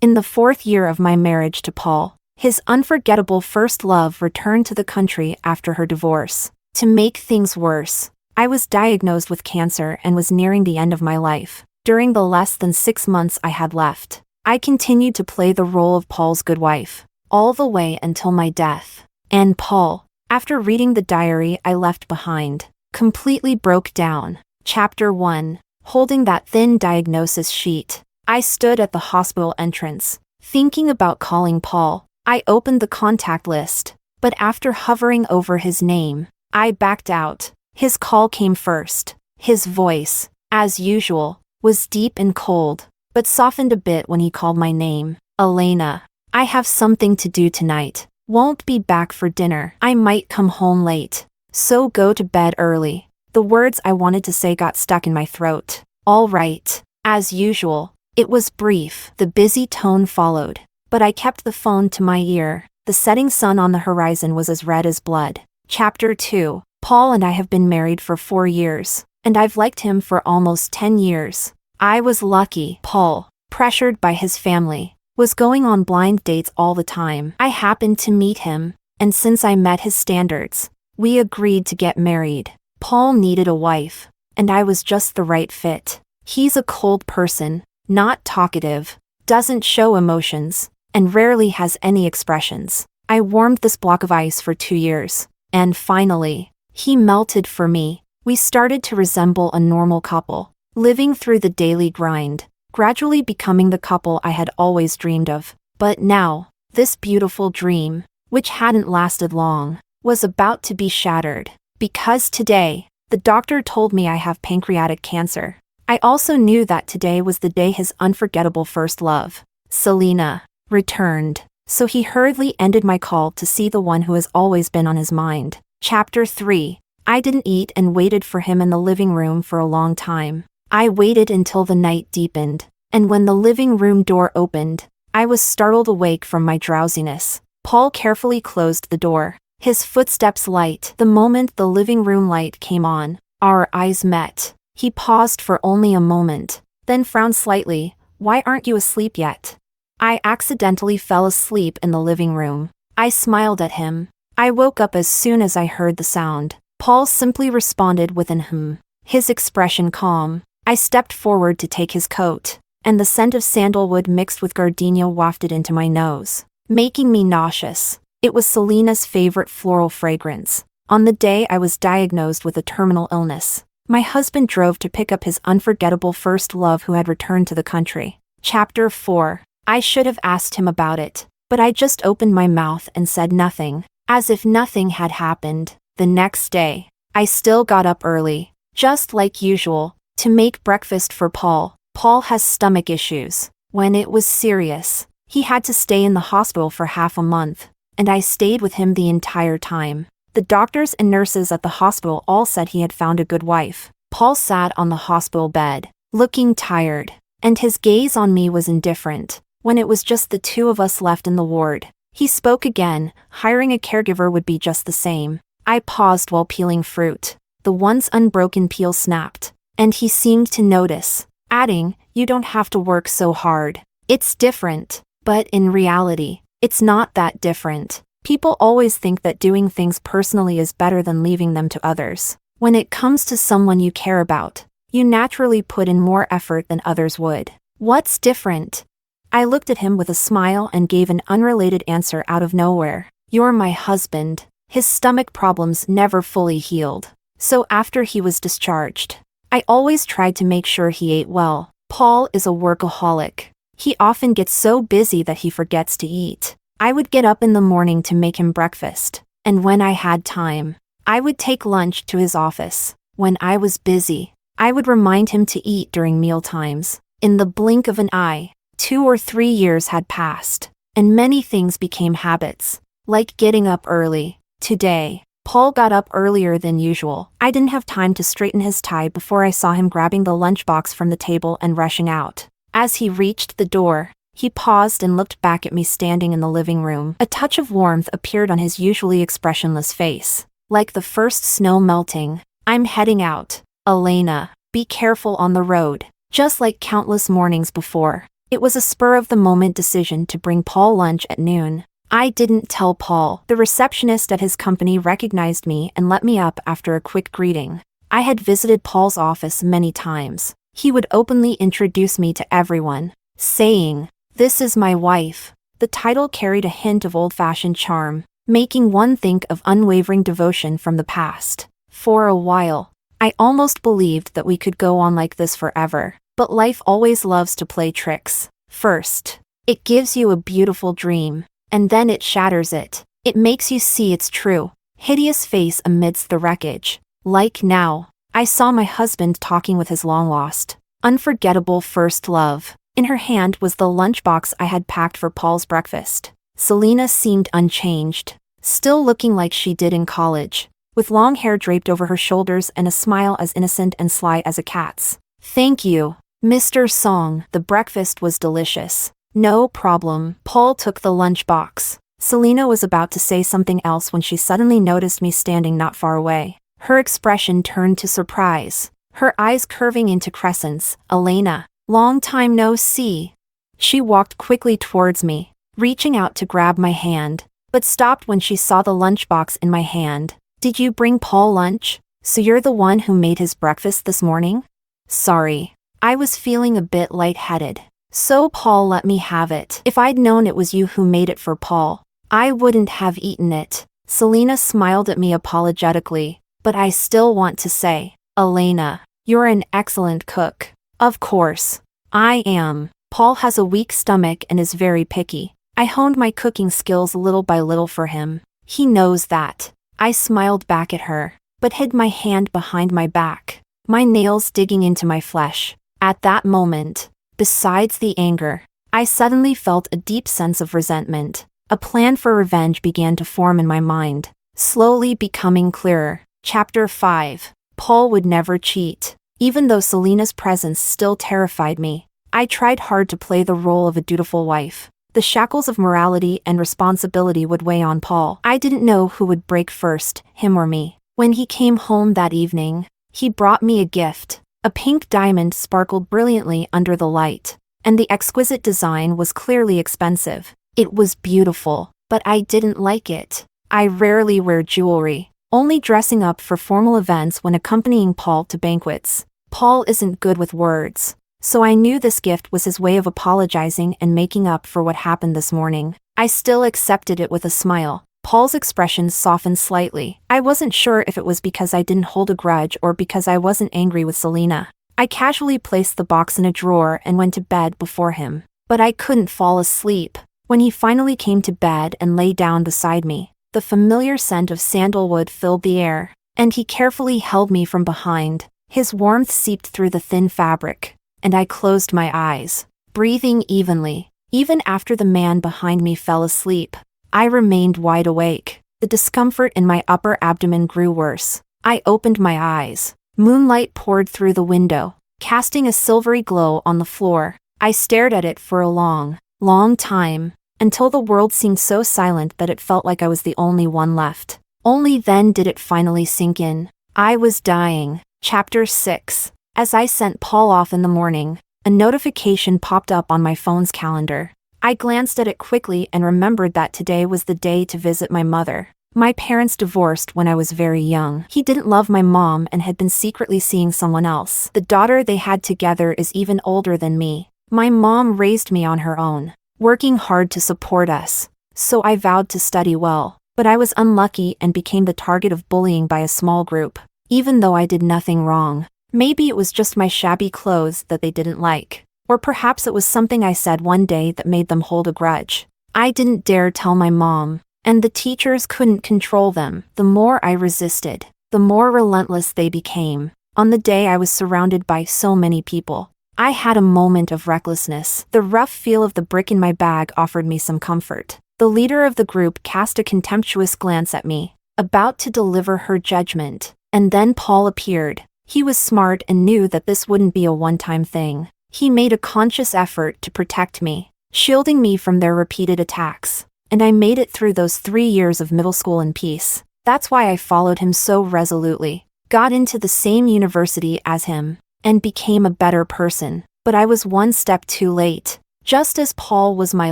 In the 4th year of my marriage to Paul, his unforgettable first love returned to the country after her divorce. To make things worse, I was diagnosed with cancer and was nearing the end of my life. During the less than 6 months I had left, I continued to play the role of Paul's good wife, all the way until my death. And Paul, after reading the diary I left behind, completely broke down. Chapter 1. Holding that thin diagnosis sheet, I stood at the hospital entrance, thinking about calling Paul. I opened the contact list, but after hovering over his name, I backed out. His call came first. His voice, as usual, was deep and cold, but softened a bit when he called my name. Elena, I have something to do tonight. Won't be back for dinner. I might come home late, so go to bed early. The words I wanted to say got stuck in my throat. All right. As usual, it was brief. The busy tone followed, but I kept the phone to my ear. The setting sun on the horizon was as red as blood. Chapter 2. Paul and I have been married for 4 years, and I've liked him for almost 10 years. I was lucky. Paul, pressured by his family, was going on blind dates all the time. I happened to meet him, and since I met his standards, we agreed to get married. Paul needed a wife, and I was just the right fit. He's a cold person, not talkative, doesn't show emotions, and rarely has any expressions. I warmed this block of ice for 2 years, and finally, he melted for me. We started to resemble a normal couple, living through the daily grind, gradually becoming the couple I had always dreamed of. But now, this beautiful dream, which hadn't lasted long, was about to be shattered. Because today, the doctor told me I have pancreatic cancer. I also knew that today was the day his unforgettable first love, Selena, returned. So he hurriedly ended my call to see the one who has always been on his mind. Chapter 3. I didn't eat and waited for him in the living room for a long time. I waited until the night deepened, and when the living room door opened, I was startled awake from my drowsiness. Paul carefully closed the door, his footsteps light. The moment the living room light came on, our eyes met. He paused for only a moment, then frowned slightly. Why aren't you asleep yet? I accidentally fell asleep in the living room. I smiled at him. I woke up as soon as I heard the sound. Paul simply responded with an his expression calm. I stepped forward to take his coat, and the scent of sandalwood mixed with gardenia wafted into my nose, making me nauseous. It was Selena's favorite floral fragrance. On the day I was diagnosed with a terminal illness, my husband drove to pick up his unforgettable first love who had returned to the country. Chapter 4. I should have asked him about it, but I just opened my mouth and said nothing, as if nothing had happened. The next day, I still got up early, just like usual, to make breakfast for Paul. Paul has stomach issues. When it was serious, he had to stay in the hospital for half a month, and I stayed with him the entire time. The doctors and nurses at the hospital all said he had found a good wife. Paul sat on the hospital bed, looking tired, and his gaze on me was indifferent. When it was just the two of us left in the ward, he spoke again. Hiring a caregiver would be just the same. I paused while peeling fruit. The once unbroken peel snapped, and he seemed to notice, adding, "You don't have to work so hard. It's different." But in reality, it's not that different. People always think that doing things personally is better than leaving them to others. When it comes to someone you care about, you naturally put in more effort than others would. What's different? I looked at him with a smile and gave an unrelated answer out of nowhere. You're my husband. His stomach problems never fully healed, so after he was discharged, I always tried to make sure he ate well. Paul is a workaholic. He often gets so busy that he forgets to eat. I would get up in the morning to make him breakfast, and when I had time, I would take lunch to his office. When I was busy, I would remind him to eat during meal times. In the blink of an eye, 2 or 3 years had passed, and many things became habits, like getting up early. Today, Paul got up earlier than usual. I didn't have time to straighten his tie before I saw him grabbing the lunchbox from the table and rushing out. As he reached the door, he paused and looked back at me standing in the living room. A touch of warmth appeared on his usually expressionless face, like the first snow melting. I'm heading out. Elena, be careful on the road. Just like countless mornings before, It was a spur-of-the-moment decision to bring Paul lunch at noon. I didn't tell Paul. The receptionist at his company recognized me and let me up after a quick greeting. I had visited Paul's office many times. He would openly introduce me to everyone, saying, "This is my wife." The title carried a hint of old-fashioned charm, making one think of unwavering devotion from the past. For a while, I almost believed that we could go on like this forever. But life always loves to play tricks. First, it gives you a beautiful dream, and then it shatters it. It makes you see its true, hideous face amidst the wreckage. Like now, I saw my husband talking with his long-lost, unforgettable first love. In her hand was the lunchbox I had packed for Paul's breakfast. Selena seemed unchanged, still looking like she did in college, with long hair draped over her shoulders and a smile as innocent and sly as a cat's. "Thank you, Mr. Song." The breakfast was delicious. "No problem." Paul took the lunchbox. Selena was about to say something else when she suddenly noticed me standing not far away. Her expression turned to surprise, her eyes curving into crescents. "Elena, long time no see." She walked quickly towards me, reaching out to grab my hand, but stopped when she saw the lunchbox in my hand. "Did you bring Paul lunch? So you're the one who made his breakfast this morning?" "Sorry. I was feeling a bit lightheaded, so Paul let me have it. If I'd known it was you who made it for Paul, I wouldn't have eaten it." Selena smiled at me apologetically, "But I still want to say, Elena, you're an excellent cook." "Of course, I am." Paul has a weak stomach and is very picky. I honed my cooking skills little by little for him. He knows that. I smiled back at her, but hid my hand behind my back, my nails digging into my flesh. At that moment, besides the anger, I suddenly felt a deep sense of resentment. A plan for revenge began to form in my mind, slowly becoming clearer. Chapter 5. Paul would never cheat. Even though Selena's presence still terrified me, I tried hard to play the role of a dutiful wife. The shackles of morality and responsibility would weigh on Paul. I didn't know who would break first, him or me. When he came home that evening, he brought me a gift. A pink diamond sparkled brilliantly under the light, and the exquisite design was clearly expensive. It was beautiful, but I didn't like it. I rarely wear jewelry, only dressing up for formal events when accompanying Paul to banquets. Paul isn't good with words, so I knew this gift was his way of apologizing and making up for what happened this morning. I still accepted it with a smile. Paul's expression softened slightly. I wasn't sure if it was because I didn't hold a grudge or because I wasn't angry with Selena. I casually placed the box in a drawer and went to bed before him. But I couldn't fall asleep. When he finally came to bed and lay down beside me, the familiar scent of sandalwood filled the air, and he carefully held me from behind. His warmth seeped through the thin fabric, and I closed my eyes, breathing evenly. Even after the man behind me fell asleep, I remained wide awake. The discomfort in my upper abdomen grew worse. I opened my eyes. Moonlight poured through the window, casting a silvery glow on the floor. I stared at it for a long time, until the world seemed so silent that it felt like I was the only one left. Only then did it finally sink in. I was dying. Chapter 6. As I sent Paul off in the morning, a notification popped up on my phone's calendar. I glanced at it quickly and remembered that today was the day to visit my mother. My parents divorced when I was very young. He didn't love my mom and had been secretly seeing someone else. The daughter they had together is even older than me. My mom raised me on her own, working hard to support us, so I vowed to study well. But I was unlucky and became the target of bullying by a small group, even though I did nothing wrong. Maybe it was just my shabby clothes that they didn't like. Or perhaps it was something I said one day that made them hold a grudge. I didn't dare tell my mom, and the teachers couldn't control them. The more I resisted, the more relentless they became. On the day I was surrounded by so many people, I had a moment of recklessness. The rough feel of the brick in my bag offered me some comfort. The leader of the group cast a contemptuous glance at me, about to deliver her judgment. And then Paul appeared. He was smart and knew that this wouldn't be a one-time thing. He made a conscious effort to protect me, shielding me from their repeated attacks. And I made it through those 3 years of middle school in peace. That's why I followed him so resolutely, got into the same university as him, and became a better person. But I was one step too late. Just as Paul was my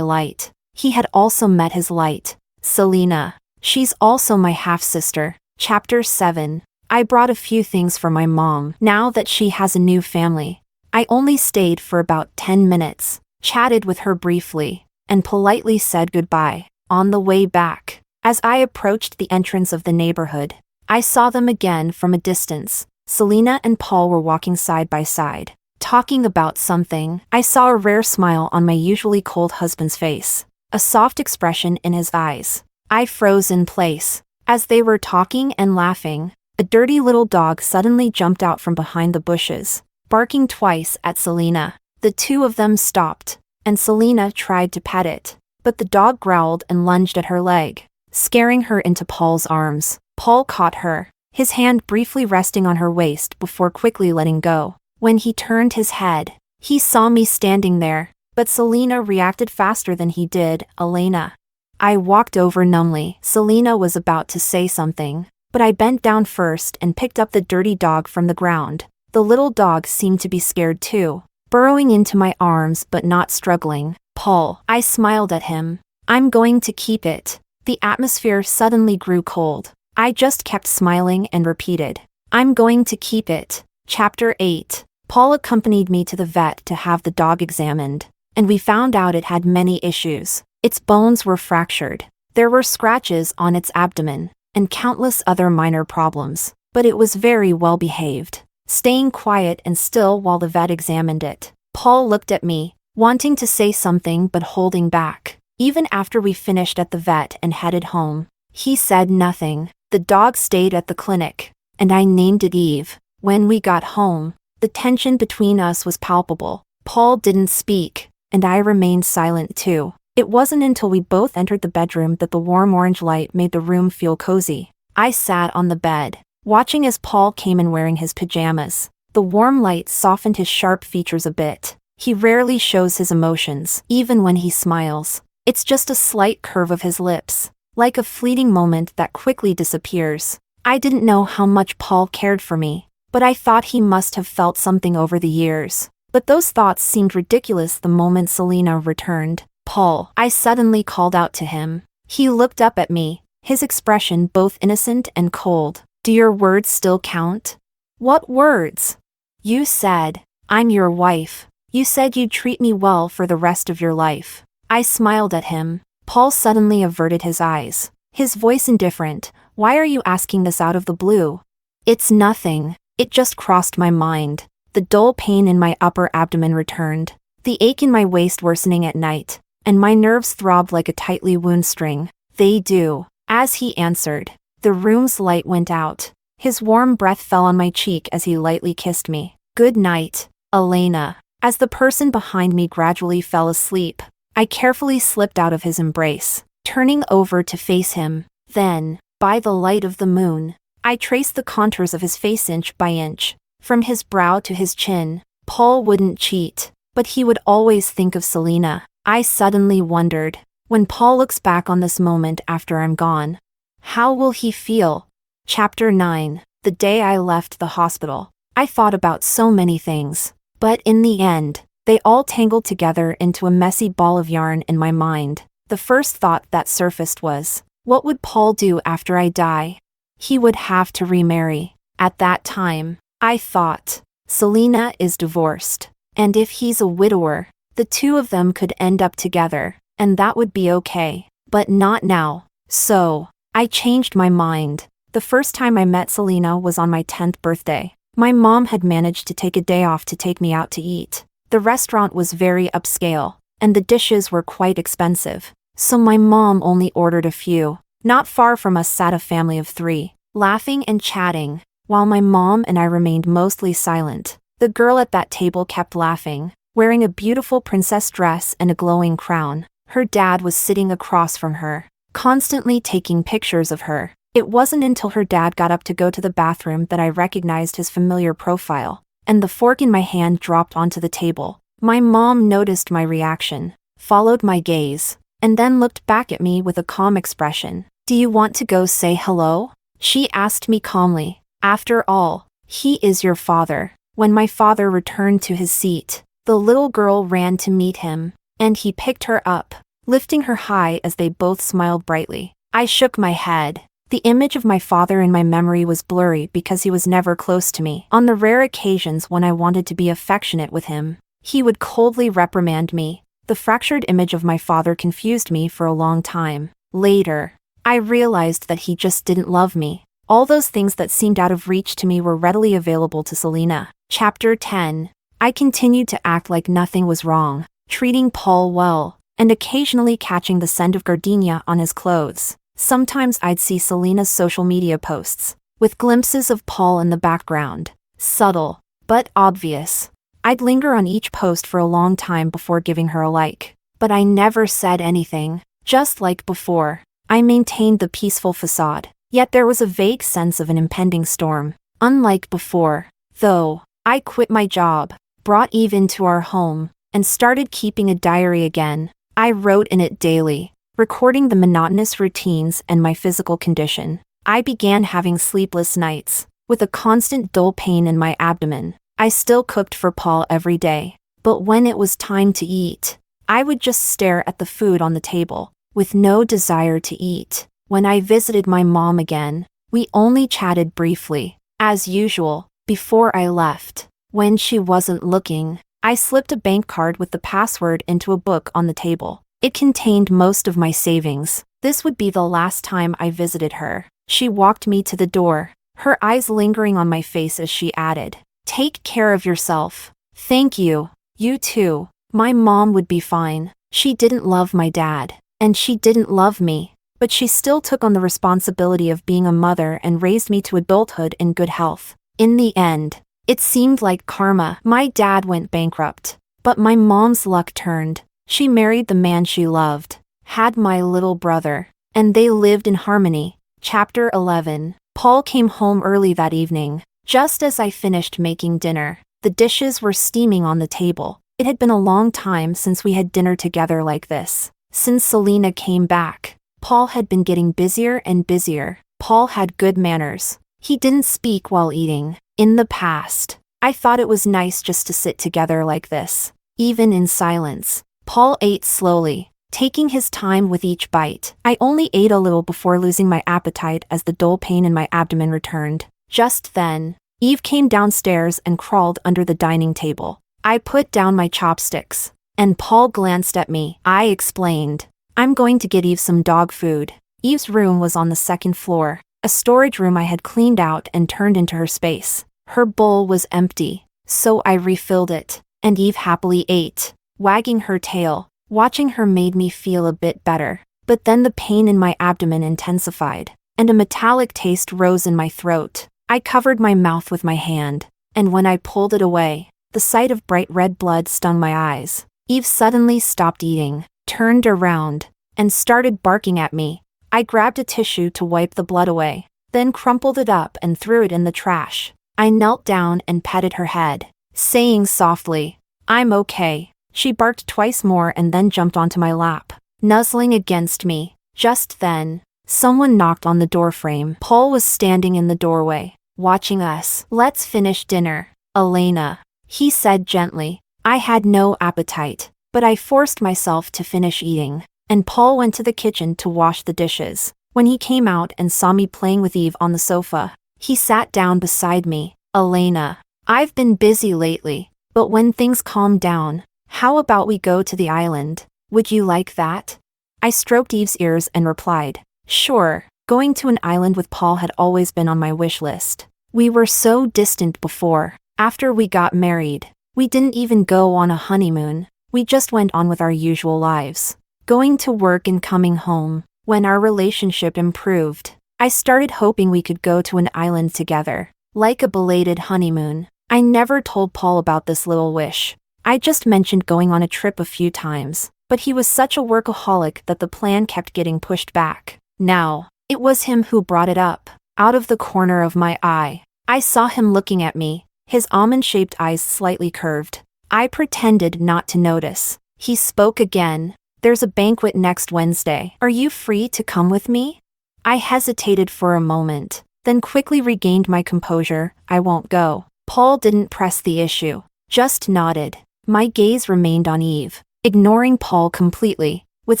light, he had also met his light, Selena. She's also my half-sister. Chapter 7. I brought a few things for my mom now that she has a new family. I only stayed for about 10 minutes, chatted with her briefly, and politely said goodbye. On the way back, as I approached the entrance of the neighborhood, I saw them again from a distance. Selena and Paul were walking side by side, talking about something. I saw a rare smile on my usually cold husband's face, a soft expression in his eyes. I froze in place. As they were talking and laughing, a dirty little dog suddenly jumped out from behind the bushes, barking twice at Selena. The two of them stopped, and Selena tried to pet it, but the dog growled and lunged at her leg, scaring her into Paul's arms. Paul caught her, his hand briefly resting on her waist before quickly letting go. When he turned his head, he saw me standing there, but Selena reacted faster than he did. Elena. I walked over numbly. Selena was about to say something, but I bent down first and picked up the dirty dog from the ground. The little dog seemed to be scared too, burrowing into my arms but not struggling. Paul. I smiled at him. I'm going to keep it. The atmosphere suddenly grew cold. I just kept smiling and repeated, I'm going to keep it. Chapter 8. Paul accompanied me to the vet to have the dog examined, and we found out it had many issues. Its bones were fractured, there were scratches on its abdomen, and countless other minor problems, but it was very well behaved, staying quiet and still while the vet examined it. Paul looked at me, wanting to say something but holding back. Even after we finished at the vet and headed home, he said nothing. The dog stayed at the clinic, and I named it Eve. When we got home, the tension between us was palpable. Paul didn't speak, and I remained silent too. It wasn't until we both entered the bedroom that the warm orange light made the room feel cozy. I sat on the bed, watching as Paul came in wearing his pajamas. The warm light softened his sharp features a bit. He rarely shows his emotions, even when he smiles. It's just a slight curve of his lips, like a fleeting moment that quickly disappears. I didn't know how much Paul cared for me, but I thought he must have felt something over the years. But those thoughts seemed ridiculous the moment Selena returned. Paul. I suddenly called out to him. He looked up at me, his expression both innocent and cold. Do your words still count? What words? You said, I'm your wife. You said you'd treat me well for the rest of your life. I smiled at him. Paul suddenly averted his eyes, his voice indifferent. Why are you asking this out of the blue? It's nothing. It just crossed my mind. The dull pain in my upper abdomen returned, the ache in my waist worsening at night, and my nerves throbbed like a tightly wound string. They do. As he answered, the room's light went out. His warm breath fell on my cheek as he lightly kissed me. Good night, Elena. As the person behind me gradually fell asleep, I carefully slipped out of his embrace, turning over to face him. Then, by the light of the moon, I traced the contours of his face inch by inch, from his brow to his chin. Paul wouldn't cheat, but he would always think of Selena. I suddenly wondered, when Paul looks back on this moment after I'm gone, how will he feel? Chapter 9. The day I left the hospital, I thought about so many things, but in the end, they all tangled together into a messy ball of yarn in my mind. The first thought that surfaced was, what would Paul do after I die? He would have to remarry. At that time, I thought, Selena is divorced, and if he's a widower, the two of them could end up together, and that would be okay. But not now. So, I changed my mind. The first time I met Selena was on my 10th birthday. My mom had managed to take a day off to take me out to eat. The restaurant was very upscale, and the dishes were quite expensive, so my mom only ordered a few. Not far from us sat a family of 3, laughing and chatting, while my mom and I remained mostly silent. The girl at that table kept laughing, wearing a beautiful princess dress and a glowing crown. Her dad was sitting across from her, constantly taking pictures of her. It wasn't until her dad got up to go to the bathroom that I recognized his familiar profile, and the fork in my hand dropped onto the table. My mom noticed my reaction, followed my gaze, and then looked back at me with a calm expression. Do you want to go say hello? She asked me calmly. After all, he is your father. When my father returned to his seat, the little girl ran to meet him. And he picked her up, lifting her high as they both smiled brightly. I shook my head. The image of my father in my memory was blurry because he was never close to me. On the rare occasions when I wanted to be affectionate with him, he would coldly reprimand me. The fractured image of my father confused me for a long time. Later, I realized that he just didn't love me. All those things that seemed out of reach to me were readily available to Selena. Chapter 10. I continued to act like nothing was wrong, treating Paul well, and occasionally catching the scent of gardenia on his clothes. Sometimes I'd see Selena's social media posts, with glimpses of Paul in the background. Subtle, but obvious. I'd linger on each post for a long time before giving her a like. But I never said anything. Just like before, I maintained the peaceful facade. Yet there was a vague sense of an impending storm. Unlike before, though, I quit my job, brought Eve into our home, and started keeping a diary again. I wrote in it daily, recording the monotonous routines and my physical condition. I began having sleepless nights, with a constant dull pain in my abdomen. I still cooked for Paul every day, but when it was time to eat, I would just stare at the food on the table, with no desire to eat. When I visited my mom again, we only chatted briefly, as usual, before I left. When she wasn't looking, I slipped a bank card with the password into a book on the table. It contained most of my savings. This would be the last time I visited her. She walked me to the door, her eyes lingering on my face as she added, "Take care of yourself." "Thank you. You too." My mom would be fine. She didn't love my dad, and she didn't love me, but she still took on the responsibility of being a mother and raised me to adulthood in good health. In the end, it seemed like karma. My dad went bankrupt, but my mom's luck turned. She married the man she loved, had my little brother, and they lived in harmony. Chapter 11. Paul came home early that evening, just as I finished making dinner. The dishes were steaming on the table. It had been a long time since we had dinner together like this. Since Selena came back, Paul had been getting busier and busier. Paul had good manners. He didn't speak while eating. In the past, I thought it was nice just to sit together like this, even in silence. Paul ate slowly, taking his time with each bite. I only ate a little before losing my appetite as the dull pain in my abdomen returned. Just then, Eve came downstairs and crawled under the dining table. I put down my chopsticks, and Paul glanced at me. I explained, "I'm going to get Eve some dog food." Eve's room was on the second floor, a storage room I had cleaned out and turned into her space. Her bowl was empty, so I refilled it, and Eve happily ate, wagging her tail. Watching her made me feel a bit better, but then the pain in my abdomen intensified, and a metallic taste rose in my throat. I covered my mouth with my hand, and when I pulled it away, the sight of bright red blood stung my eyes. Eve suddenly stopped eating, turned around, and started barking at me. I grabbed a tissue to wipe the blood away, then crumpled it up and threw it in the trash. I knelt down and patted her head, saying softly, "I'm okay." She barked twice more and then jumped onto my lap, nuzzling against me. Just then, someone knocked on the doorframe. Paul was standing in the doorway, watching us. "Let's finish dinner, Elena," he said gently. I had no appetite, but I forced myself to finish eating, and Paul went to the kitchen to wash the dishes. When he came out and saw me playing with Eve on the sofa, he sat down beside me. "Elena, I've been busy lately, but when things calm down, how about we go to the island? Would you like that?" I stroked Eve's ears and replied, "Sure." Going to an island with Paul had always been on my wish list. We were so distant before. After we got married, we didn't even go on a honeymoon. We just went on with our usual lives, going to work and coming home. When our relationship improved, I started hoping we could go to an island together, like a belated honeymoon. I never told Paul about this little wish. I just mentioned going on a trip a few times, but he was such a workaholic that the plan kept getting pushed back. Now, it was him who brought it up. Out of the corner of my eye, I saw him looking at me, his almond-shaped eyes slightly curved. I pretended not to notice. He spoke again. "There's a banquet next Wednesday. Are you free to come with me?" I hesitated for a moment, then quickly regained my composure. "I won't go." Paul didn't press the issue, just nodded. My gaze remained on Eve. ignoring Paul completely. With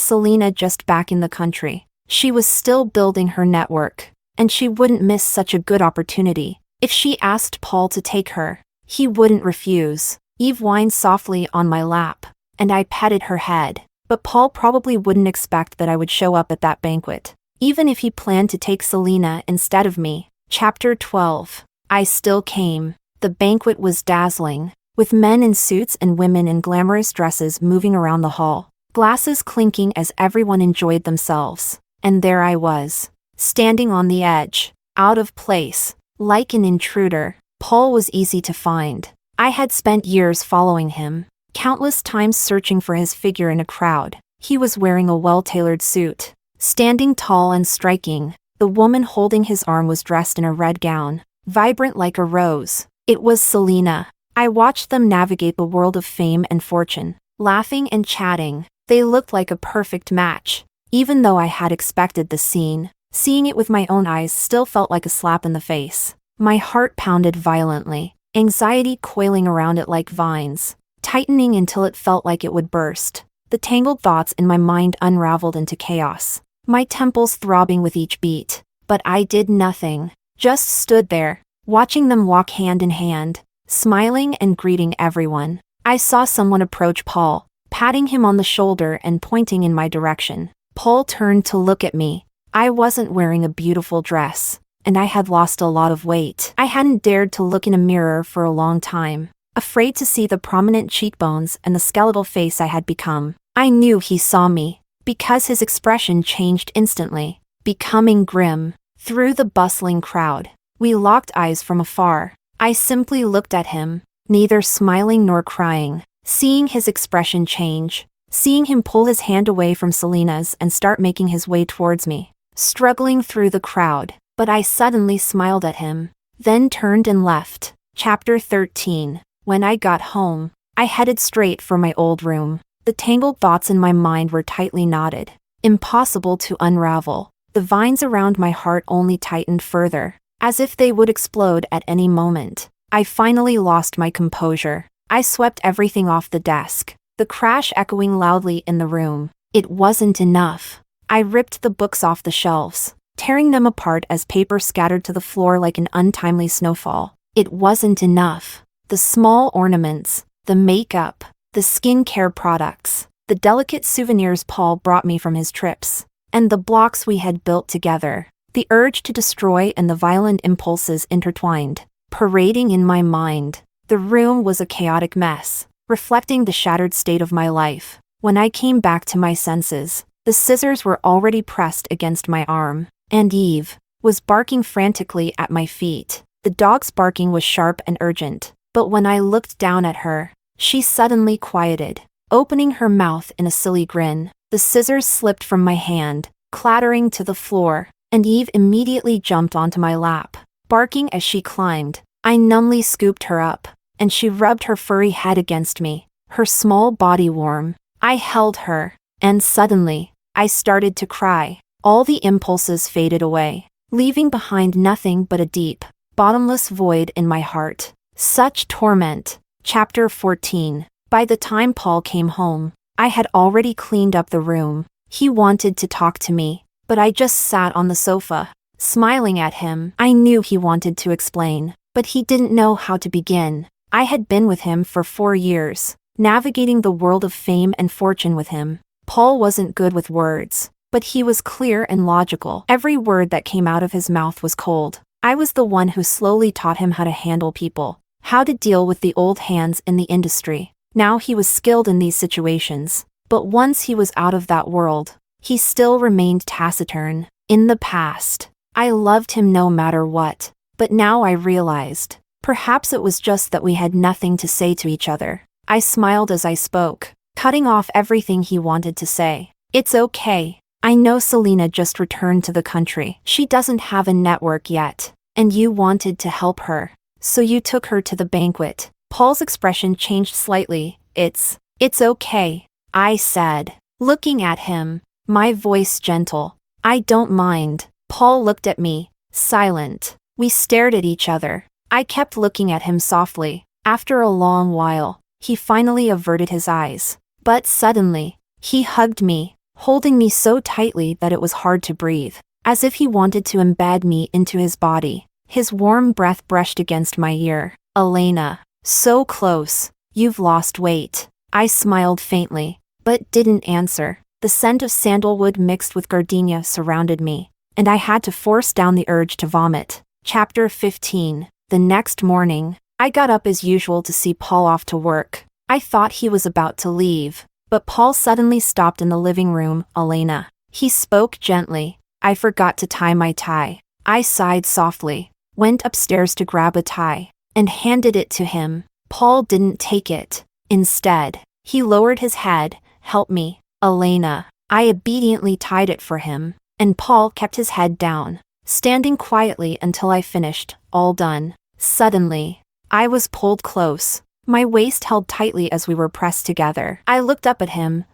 Selena just back in the country, she was still building her network, and she wouldn't miss such a good opportunity. If she asked Paul to take her, he wouldn't refuse. Eve whined softly on my lap, and I petted her head. But Paul probably wouldn't expect that I would show up at that banquet, even if he planned to take Selena instead of me. Chapter 12. I still came. The banquet was dazzling, with men in suits and women in glamorous dresses moving around the hall, glasses clinking as everyone enjoyed themselves. And there I was, standing on the edge, out of place, like an intruder. Paul was easy to find. I had spent years following him, countless times searching for his figure in a crowd. He was wearing a well-tailored suit, standing tall and striking. The woman holding his arm was dressed in a red gown, vibrant like a rose. It was Selena. I watched them navigate the world of fame and fortune, laughing and chatting. They looked like a perfect match. Even though I had expected the scene, seeing it with my own eyes still felt like a slap in the face. My heart pounded violently, anxiety coiling around it like vines, tightening until it felt like it would burst. The tangled thoughts in my mind unraveled into chaos, my temples throbbing with each beat. But I did nothing, just stood there, watching them walk hand in hand, smiling and greeting everyone. I saw someone approach Paul, patting him on the shoulder and pointing in my direction. Paul turned to look at me. I wasn't wearing a beautiful dress, and I had lost a lot of weight. I hadn't dared to look in a mirror for a long time, afraid to see the prominent cheekbones and the skeletal face I had become. I knew he saw me, because his expression changed instantly, becoming grim. Through the bustling crowd, we locked eyes from afar. I simply looked at him, neither smiling nor crying. Seeing his expression change, seeing him pull his hand away from Selena's and start making his way towards me, struggling through the crowd, but I suddenly smiled at him, then turned and left. Chapter 13. When I got home, I headed straight for my old room. The tangled thoughts in my mind were tightly knotted, impossible to unravel. The vines around my heart only tightened further, as if they would explode at any moment. I finally lost my composure. I swept everything off the desk, the crash echoing loudly in the room. It wasn't enough. I ripped the books off the shelves, tearing them apart as paper scattered to the floor like an untimely snowfall. It wasn't enough. The small ornaments, the makeup, the skincare products, the delicate souvenirs Paul brought me from his trips, and the blocks we had built together. The urge to destroy and the violent impulses intertwined, parading in my mind. The room was a chaotic mess, reflecting the shattered state of my life. When I came back to my senses, the scissors were already pressed against my arm, and Eve was barking frantically at my feet. The dog's barking was sharp and urgent, but when I looked down at her, she suddenly quieted, opening her mouth in a silly grin. The scissors slipped from my hand, clattering to the floor, and Eve immediately jumped onto my lap, barking as she climbed. I numbly scooped her up, and she rubbed her furry head against me, her small body warm. I held her, and suddenly, I started to cry. All the impulses faded away, leaving behind nothing but a deep, bottomless void in my heart. Such torment. Chapter 14. By the time Paul came home, I had already cleaned up the room. He wanted to talk to me, but I just sat on the sofa, smiling at him. I knew he wanted to explain, but he didn't know how to begin. I had been with him for 4 years, navigating the world of fame and fortune with him. Paul wasn't good with words, but he was clear and logical. Every word that came out of his mouth was cold. I was the one who slowly taught him how to handle people, how to deal with the old hands in the industry. Now he was skilled in these situations, but once he was out of that world, he still remained taciturn. In the past, I loved him no matter what, but now I realized, perhaps it was just that we had nothing to say to each other. I smiled as I spoke, cutting off everything he wanted to say. It's okay. I know Selena just returned to the country. She doesn't have a network yet, and you wanted to help her, so you took her to the banquet. Paul's expression changed slightly. It's okay, I said, looking at him, my voice gentle. I don't mind. Paul looked at me, silent. We stared at each other. I kept looking at him softly. After a long while, he finally averted his eyes, But suddenly, he hugged me, holding me so tightly that it was hard to breathe, as if he wanted to embed me into his body. His warm breath brushed against my ear. "Elena, so close. You've lost weight." I smiled faintly, but didn't answer. The scent of sandalwood mixed with gardenia surrounded me, and I had to force down the urge to vomit. Chapter 15. The next morning, I got up as usual to see Paul off to work. I thought he was about to leave, but Paul suddenly stopped in the living room. "Elena." He spoke gently. "I forgot to tie my tie." I sighed softly, went upstairs to grab a tie, and handed it to him. Paul didn't take it. Instead, he lowered his head. "Help me, Elena." I obediently tied it for him, and Paul kept his head down, standing quietly until I finished. All done. Suddenly, I was pulled close. My waist held tightly as we were pressed together. I looked up at him,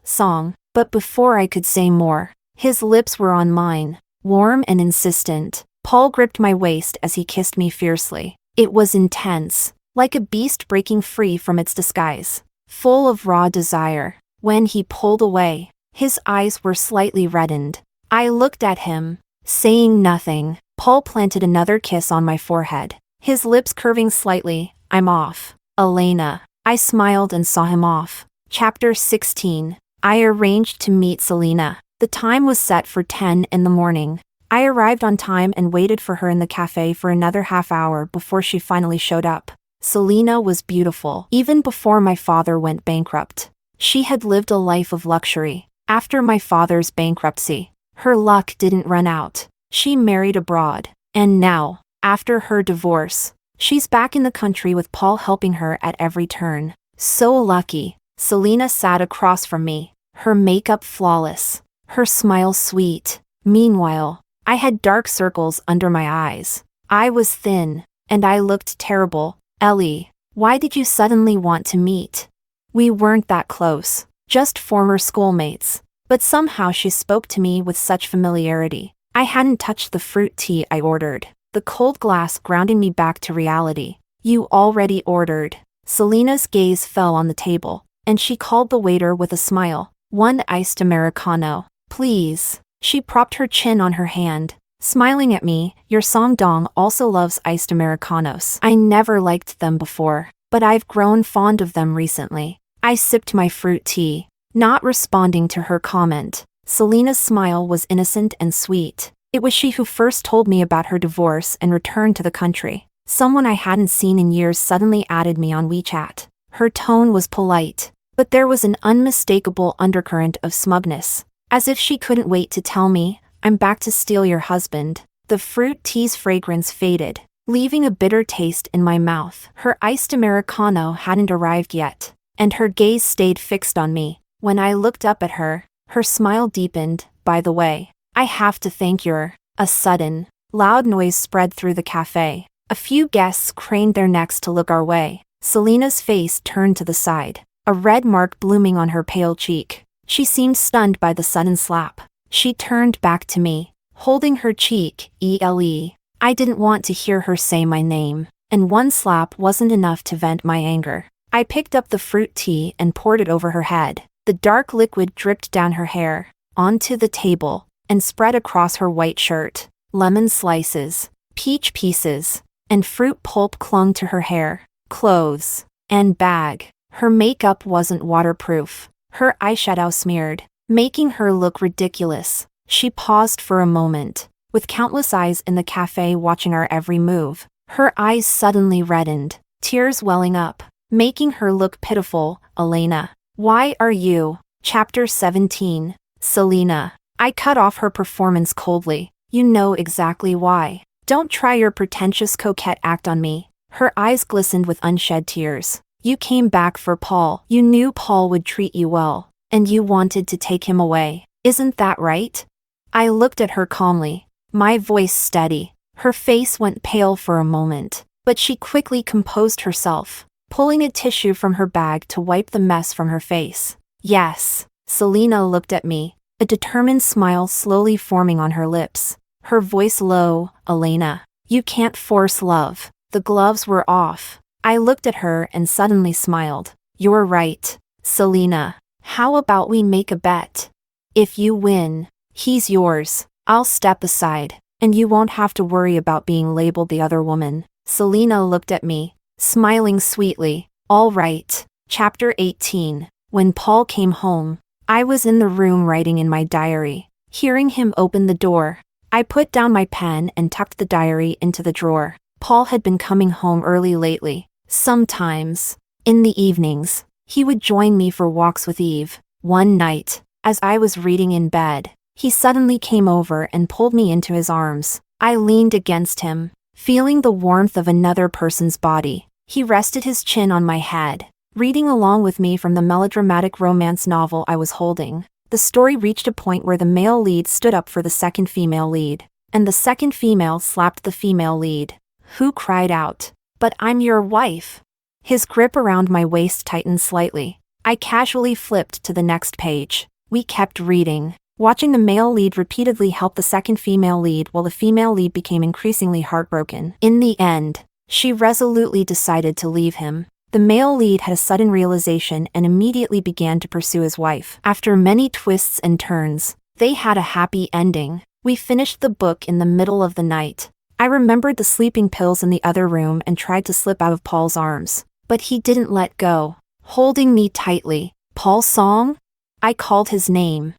but before I could say more, his lips were on mine, warm and insistent. Paul gripped my waist as he kissed me fiercely. It was intense, like a beast breaking free from its disguise, full of raw desire. When he pulled away, his eyes were slightly reddened. I looked at him, saying nothing. Paul planted another kiss on my forehead, his lips curving slightly. "I'm off, Elena." I smiled and saw him off. Chapter 16. I arranged to meet Selena. The time was set for 10 in the morning. I arrived on time and waited for her in the cafe for another half hour before she finally showed up. Selena was beautiful, even before my father went bankrupt. She had lived a life of luxury. After my father's bankruptcy, her luck didn't run out. She married abroad, and now, after her divorce, she's back in the country with Paul helping her at every turn. So lucky. Selena sat across from me, her makeup flawless, her smile sweet. Meanwhile, I had dark circles under my eyes. I was thin, and I looked terrible. "Ellie, why did you suddenly want to meet?" "We weren't that close, just former schoolmates." But somehow she spoke to me with such familiarity. I hadn't touched the fruit tea I ordered, the cold glass grounding me back to reality. "You already ordered." Selena's gaze fell on the table, and she called the waiter with a smile. "One iced Americano, please." She propped her chin on her hand, smiling at me. "Your Songdong also loves iced Americanos." I never liked them before, but I've grown fond of them recently. I sipped my fruit tea, not responding to her comment. Selena's smile was innocent and sweet. It was she who first told me about her divorce and returned to the country. Someone I hadn't seen in years suddenly added me on WeChat. Her tone was polite, but there was an unmistakable undercurrent of smugness, as if she couldn't wait to tell me, "I'm back to steal your husband." The fruit tea's fragrance faded, leaving a bitter taste in my mouth. Her iced Americano hadn't arrived yet, and her gaze stayed fixed on me. When I looked up at her, her smile deepened. "By the way, I have to thank your..." A sudden, loud noise spread through the cafe. A few guests craned their necks to look our way. Selena's face turned to the side, a red mark blooming on her pale cheek. She seemed stunned by the sudden slap. She turned back to me, holding her cheek. "Ele." I didn't want to hear her say my name, and one slap wasn't enough to vent my anger. I picked up the fruit tea and poured it over her head. The dark liquid dripped down her hair, onto the table, and spread across her white shirt. Lemon slices, peach pieces, and fruit pulp clung to her hair, clothes, and bag. Her makeup wasn't waterproof. Her eyeshadow smeared, making her look ridiculous. She paused for a moment, with countless eyes in the cafe watching our every move. Her eyes suddenly reddened, tears welling up, making her look pitiful. "Elena, why are you?" Chapter 17. Selena. I cut off her performance coldly. "You know exactly why. Don't try your pretentious coquette act on me." Her eyes glistened with unshed tears. "You came back for Paul. You knew Paul would treat you well, and you wanted to take him away. Isn't that right?" I looked at her calmly, my voice steady. Her face went pale for a moment, but she quickly composed herself, pulling a tissue from her bag to wipe the mess from her face. "Yes." Selena looked at me, a determined smile slowly forming on her lips. Her voice low. "Elena, you can't force love." The gloves were off. I looked at her and suddenly smiled. "You're right, Selena. How about we make a bet? If you win, he's yours. I'll step aside, and you won't have to worry about being labeled the other woman. Selena looked at me, smiling sweetly. All right. Chapter 18. When Paul came home, I was in the room writing in my diary. Hearing him open the door, I put down my pen and tucked the diary into the drawer. Paul had been coming home early lately. Sometimes, in the evenings, he would join me for walks with Eve. One night, as I was reading in bed, he suddenly came over and pulled me into his arms. I leaned against him, feeling the warmth of another person's body. He rested his chin on my head, reading along with me from the melodramatic romance novel I was holding. The story reached a point where the male lead stood up for the second female lead, and the second female slapped the female lead, who cried out, "But I'm your wife!" His grip around my waist tightened slightly. I casually flipped to the next page. We kept reading, watching the male lead repeatedly help the second female lead while the female lead became increasingly heartbroken. In the end, she resolutely decided to leave him. The male lead had a sudden realization and immediately began to pursue his wife. After many twists and turns, they had a happy ending. We finished the book in the middle of the night. I remembered the sleeping pills in the other room and tried to slip out of Paul's arms, but he didn't let go, holding me tightly. "Paul Song?" I called his name.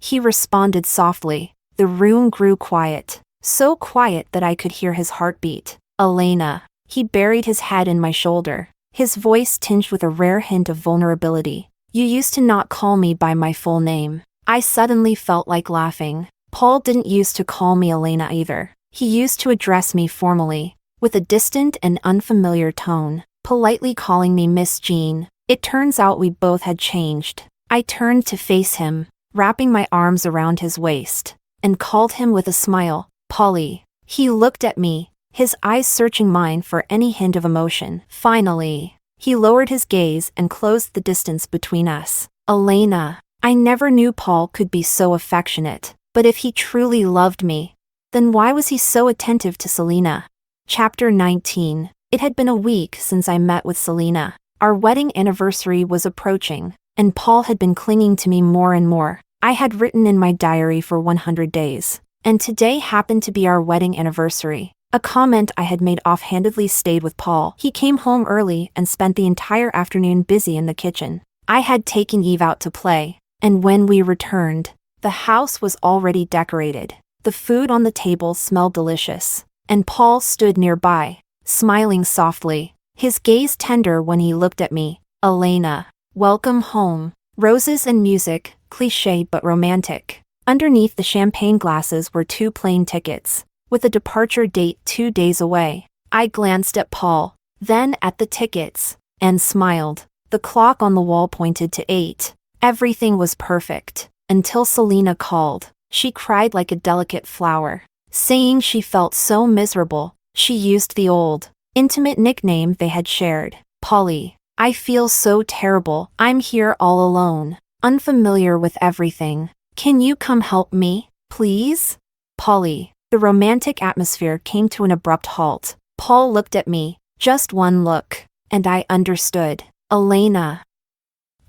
He responded softly. The room grew quiet, so quiet that I could hear his heartbeat. "Elena." He buried his head in my shoulder, his voice tinged with a rare hint of vulnerability. "You used to not call me by my full name." I suddenly felt like laughing. Paul didn't used to call me Elena either. He used to address me formally, with a distant and unfamiliar tone, politely calling me Miss Jean. It turns out we both had changed. I turned to face him, wrapping my arms around his waist, and called him with a smile, "Polly." He looked at me, his eyes searching mine for any hint of emotion. Finally, he lowered his gaze and closed the distance between us. "Elena." I never knew Paul could be so affectionate, but if he truly loved me, then why was he so attentive to Selena? Chapter 19. It had been a week since I met with Selena. Our wedding anniversary was approaching, and Paul had been clinging to me more and more. I had written in my diary for 100 days, and today happened to be our wedding anniversary. A comment I had made offhandedly stayed with Paul. He came home early and spent the entire afternoon busy in the kitchen. I had taken Eve out to play, and when we returned, the house was already decorated. The food on the table smelled delicious, and Paul stood nearby, smiling softly, his gaze tender when he looked at me. "Elena, welcome home." Roses and music, cliché but romantic. Underneath the champagne glasses were 2 plane tickets, with a departure date 2 days away. I glanced at Paul, then at the tickets, and smiled. The clock on the wall pointed to 8. Everything was perfect, until Selena called. She cried like a delicate flower, saying she felt so miserable. She used the old, intimate nickname they had shared, "Polly." "I feel so terrible. I'm here all alone, unfamiliar with everything. Can you come help me, please?" "Polly." The romantic atmosphere came to an abrupt halt. Paul looked at me, just one look, and I understood. "Elena."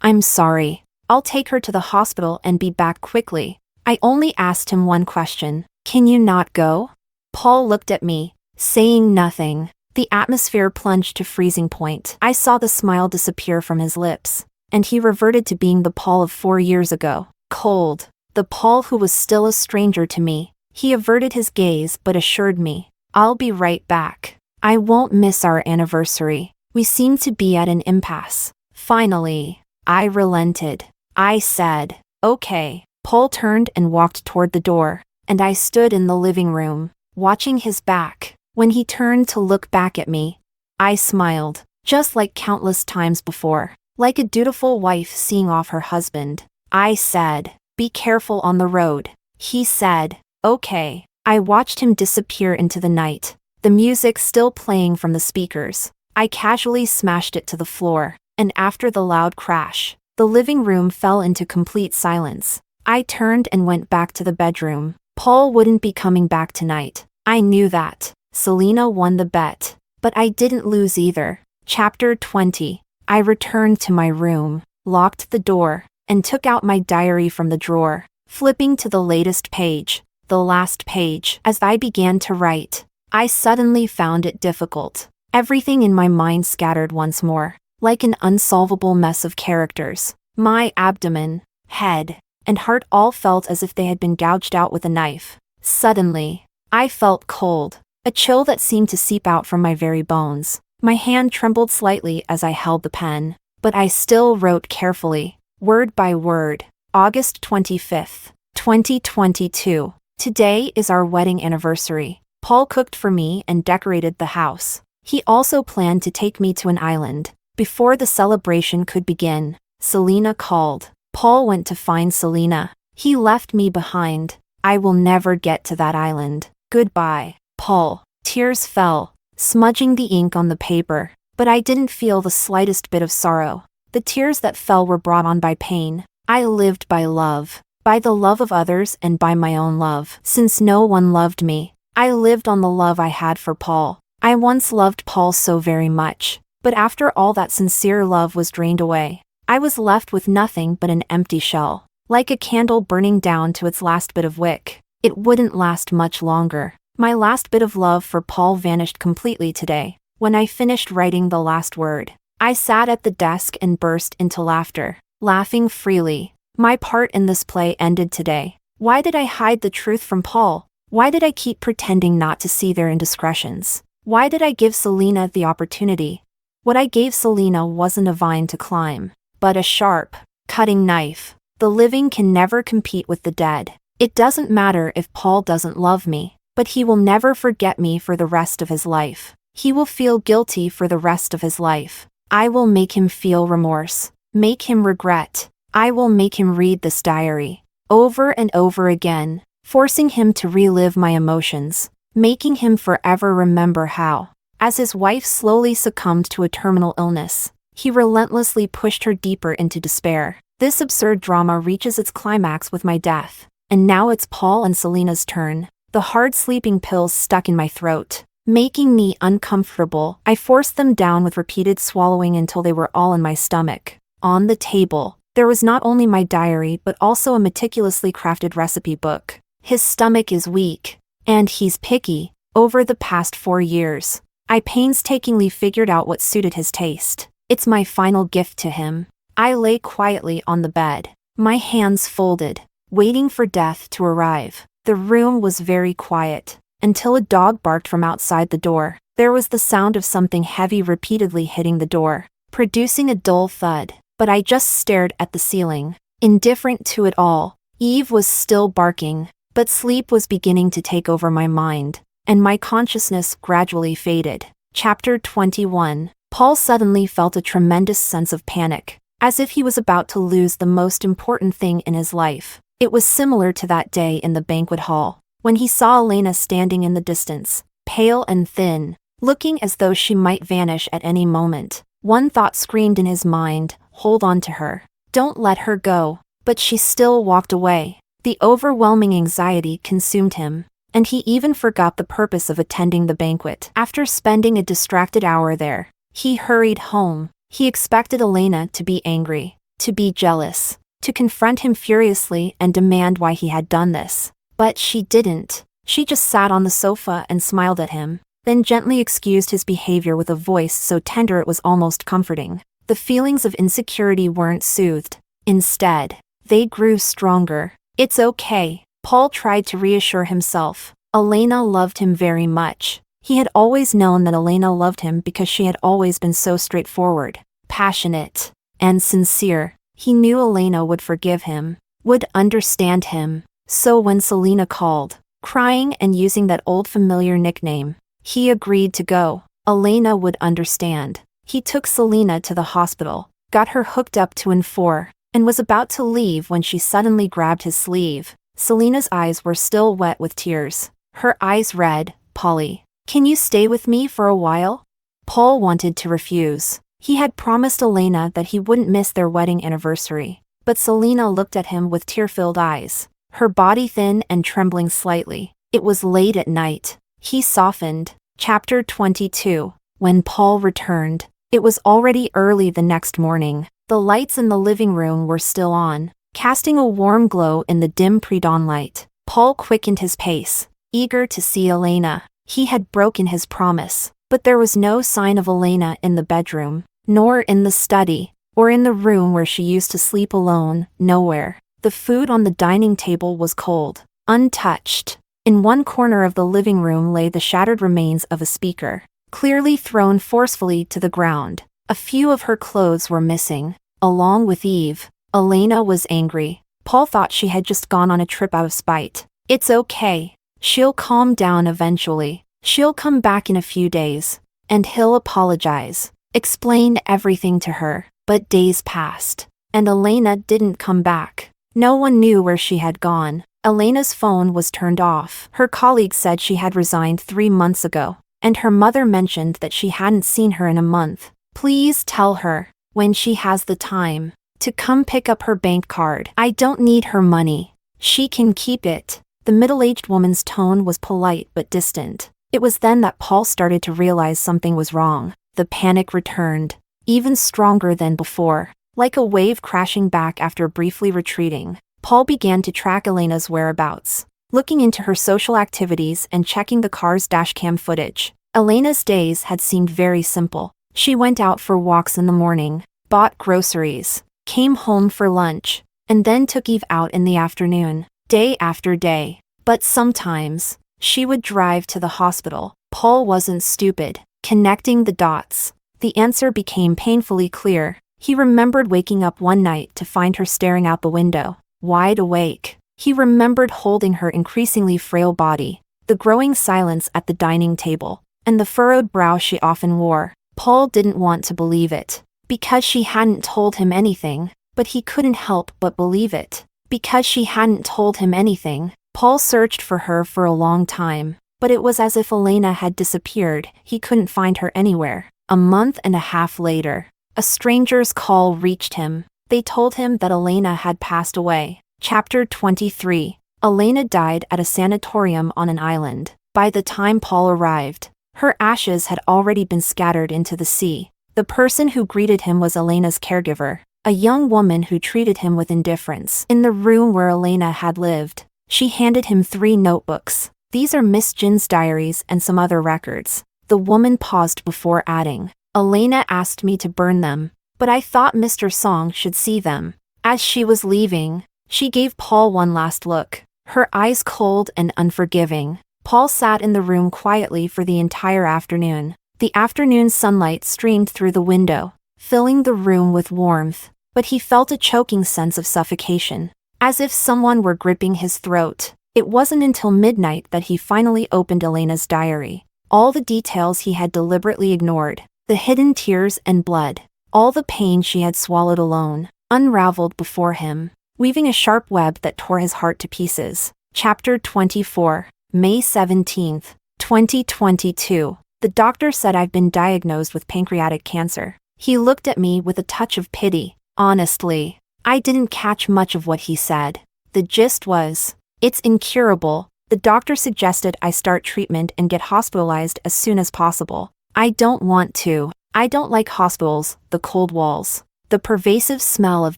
"I'm sorry. I'll take her to the hospital and be back quickly." I only asked him one question. "Can you not go?" Paul looked at me, saying nothing. The atmosphere plunged to freezing point. I saw the smile disappear from his lips, and he reverted to being the Paul of 4 years ago. Cold. The Paul who was still a stranger to me. He averted his gaze but assured me, "I'll be right back. I won't miss our anniversary." We seemed to be at an impasse. Finally, I relented. I said, "Okay." Paul turned and walked toward the door, and I stood in the living room, watching his back. When he turned to look back at me, I smiled, just like countless times before, like a dutiful wife seeing off her husband. I said, "Be careful on the road." He said, "Okay." I watched him disappear into the night, the music still playing from the speakers. I casually smashed it to the floor, and after the loud crash, the living room fell into complete silence. I turned and went back to the bedroom. Paul wouldn't be coming back tonight. I knew that. Selena won the bet, but I didn't lose either. Chapter 20. I returned to my room. locked the door, and took out my diary from the drawer, flipping to the latest page, the last page. As I began to write, I suddenly found it difficult. Everything in my mind scattered once more, like an unsolvable mess of characters. My abdomen, head, and heart all felt as if they had been gouged out with a knife. Suddenly, I felt cold, a chill that seemed to seep out from my very bones. My hand trembled slightly as I held the pen, but I still wrote carefully, word by word. August 25th, 2022. Today is our wedding anniversary. Paul cooked for me and decorated the house. He also planned to take me to an island. Before the celebration could begin, Selena called. Paul went to find Selena. He left me behind. I will never get to that island. Goodbye, Paul. Tears fell, smudging the ink on the paper, but I didn't feel the slightest bit of sorrow. The tears that fell were brought on by pain. I lived by love, by the love of others and by my own love. Since no one loved me, I lived on the love I had for Paul. I once loved Paul so very much, but after all that sincere love was drained away, I was left with nothing but an empty shell. Like a candle burning down to its last bit of wick, it wouldn't last much longer. My last bit of love for Paul vanished completely today. When I finished writing the last word, I sat at the desk and burst into laughter, laughing freely. My part in this play ended today. Why did I hide the truth from Paul? Why did I keep pretending not to see their indiscretions? Why did I give Selena the opportunity? What I gave Selena wasn't a vine to climb, but a sharp, cutting knife. The living can never compete with the dead. It doesn't matter if Paul doesn't love me, but he will never forget me for the rest of his life. He will feel guilty for the rest of his life. I will make him feel remorse, make him regret. I will make him read this diary over and over again, forcing him to relive my emotions, making him forever remember how, as his wife slowly succumbed to a terminal illness, he relentlessly pushed her deeper into despair. This absurd drama reaches its climax with my death, and now it's Paul and Selena's turn. The hard sleeping pills stuck in my throat, making me uncomfortable. I forced them down with repeated swallowing until they were all in my stomach. On the table, there was not only my diary but also a meticulously crafted recipe book. His stomach is weak, and he's picky. Over the past 4 years, I painstakingly figured out what suited his taste. It's my final gift to him. I lay quietly on the bed, my hands folded, waiting for death to arrive. The room was very quiet, until a dog barked from outside the door. There was the sound of something heavy repeatedly hitting the door, producing a dull thud, but I just stared at the ceiling, indifferent to it all. Eve was still barking, but sleep was beginning to take over my mind, and my consciousness gradually faded. Chapter 21. Paul suddenly felt a tremendous sense of panic, as if he was about to lose the most important thing in his life. It was similar to that day in the banquet hall, when he saw Elena standing in the distance, pale and thin, looking as though she might vanish at any moment. One thought screamed in his mind, hold on to her. Don't let her go. But she still walked away. The overwhelming anxiety consumed him, and he even forgot the purpose of attending the banquet. After spending a distracted hour there, he hurried home. He expected Elena to be angry, to be jealous, to confront him furiously and demand why he had done this. But she didn't. She just sat on the sofa and smiled at him, then gently excused his behavior with a voice so tender it was almost comforting. The feelings of insecurity weren't soothed. Instead, they grew stronger. It's okay, Paul tried to reassure himself. Elena loved him very much. He had always known that Elena loved him because she had always been so straightforward, passionate, and sincere. He knew Elena would forgive him, would understand him. So when Selena called, crying and using that old familiar nickname, he agreed to go. Elena would understand. He took Selena to the hospital, got her hooked up to N4, and was about to leave when she suddenly grabbed his sleeve. Selena's eyes were still wet with tears. Her eyes read, Polly, can you stay with me for a while? Paul wanted to refuse. He had promised Elena that he wouldn't miss their wedding anniversary. But Selena looked at him with tear-filled eyes, her body thin and trembling slightly. It was late at night. He softened. Chapter 22. When Paul returned, it was already early the next morning. The lights in the living room were still on, casting a warm glow in the dim pre-dawn light. Paul quickened his pace, eager to see Elena. He had broken his promise, but there was no sign of Elena in the bedroom, nor in the study, or in the room where she used to sleep alone, nowhere. The food on the dining table was cold, untouched. In one corner of the living room lay the shattered remains of a speaker, clearly thrown forcefully to the ground. A few of her clothes were missing, along with Eve. Elena was angry. Paul thought she had just gone on a trip out of spite. It's okay. She'll calm down eventually. She'll come back in a few days. And he'll apologize. Explain everything to her. But days passed. And Elena didn't come back. No one knew where she had gone. Elena's phone was turned off. Her colleague said she had resigned 3 months ago. And her mother mentioned that she hadn't seen her in a month. Please tell her, when she has the time, to come pick up her bank card. I don't need her money. She can keep it. The middle-aged woman's tone was polite but distant. It was then that Paul started to realize something was wrong. The panic returned, even stronger than before. Like a wave crashing back after briefly retreating, Paul began to track Elena's whereabouts, looking into her social activities and checking the car's dashcam footage. Elena's days had seemed very simple. She went out for walks in the morning, bought groceries, came home for lunch, and then took Eve out in the afternoon, day after day. But sometimes, she would drive to the hospital. Paul wasn't stupid. Connecting the dots, the answer became painfully clear. He remembered waking up one night to find her staring out the window, wide awake. He remembered holding her increasingly frail body, the growing silence at the dining table, and the furrowed brow she often wore. Paul didn't want to believe it, because she hadn't told him anything, but he couldn't help but believe it. Because she hadn't told him anything, Paul searched for her for a long time, but it was as if Elena had disappeared. He couldn't find her anywhere. A month and a half later, a stranger's call reached him. They told him that Elena had passed away. Chapter 23. Elena died at a sanatorium on an island. By the time Paul arrived, her ashes had already been scattered into the sea. The person who greeted him was Elena's caregiver, a young woman who treated him with indifference. In the room where Elena had lived, she handed him 3 notebooks. These are Miss Jin's diaries and some other records. The woman paused before adding, Elena asked me to burn them, but I thought Mr. Song should see them. As she was leaving, she gave Paul one last look, her eyes cold and unforgiving. Paul sat in the room quietly for the entire afternoon. The afternoon sunlight streamed through the window, filling the room with warmth, but he felt a choking sense of suffocation, as if someone were gripping his throat. It wasn't until midnight that he finally opened Elena's diary. All the details he had deliberately ignored, the hidden tears and blood, all the pain she had swallowed alone, unraveled before him, weaving a sharp web that tore his heart to pieces. Chapter 24. May 17, 2022. The doctor said I've been diagnosed with pancreatic cancer. He looked at me with a touch of pity. Honestly, I didn't catch much of what he said. The gist was, it's incurable. The doctor suggested I start treatment and get hospitalized as soon as possible. I don't want to. I don't like hospitals, the cold walls, the pervasive smell of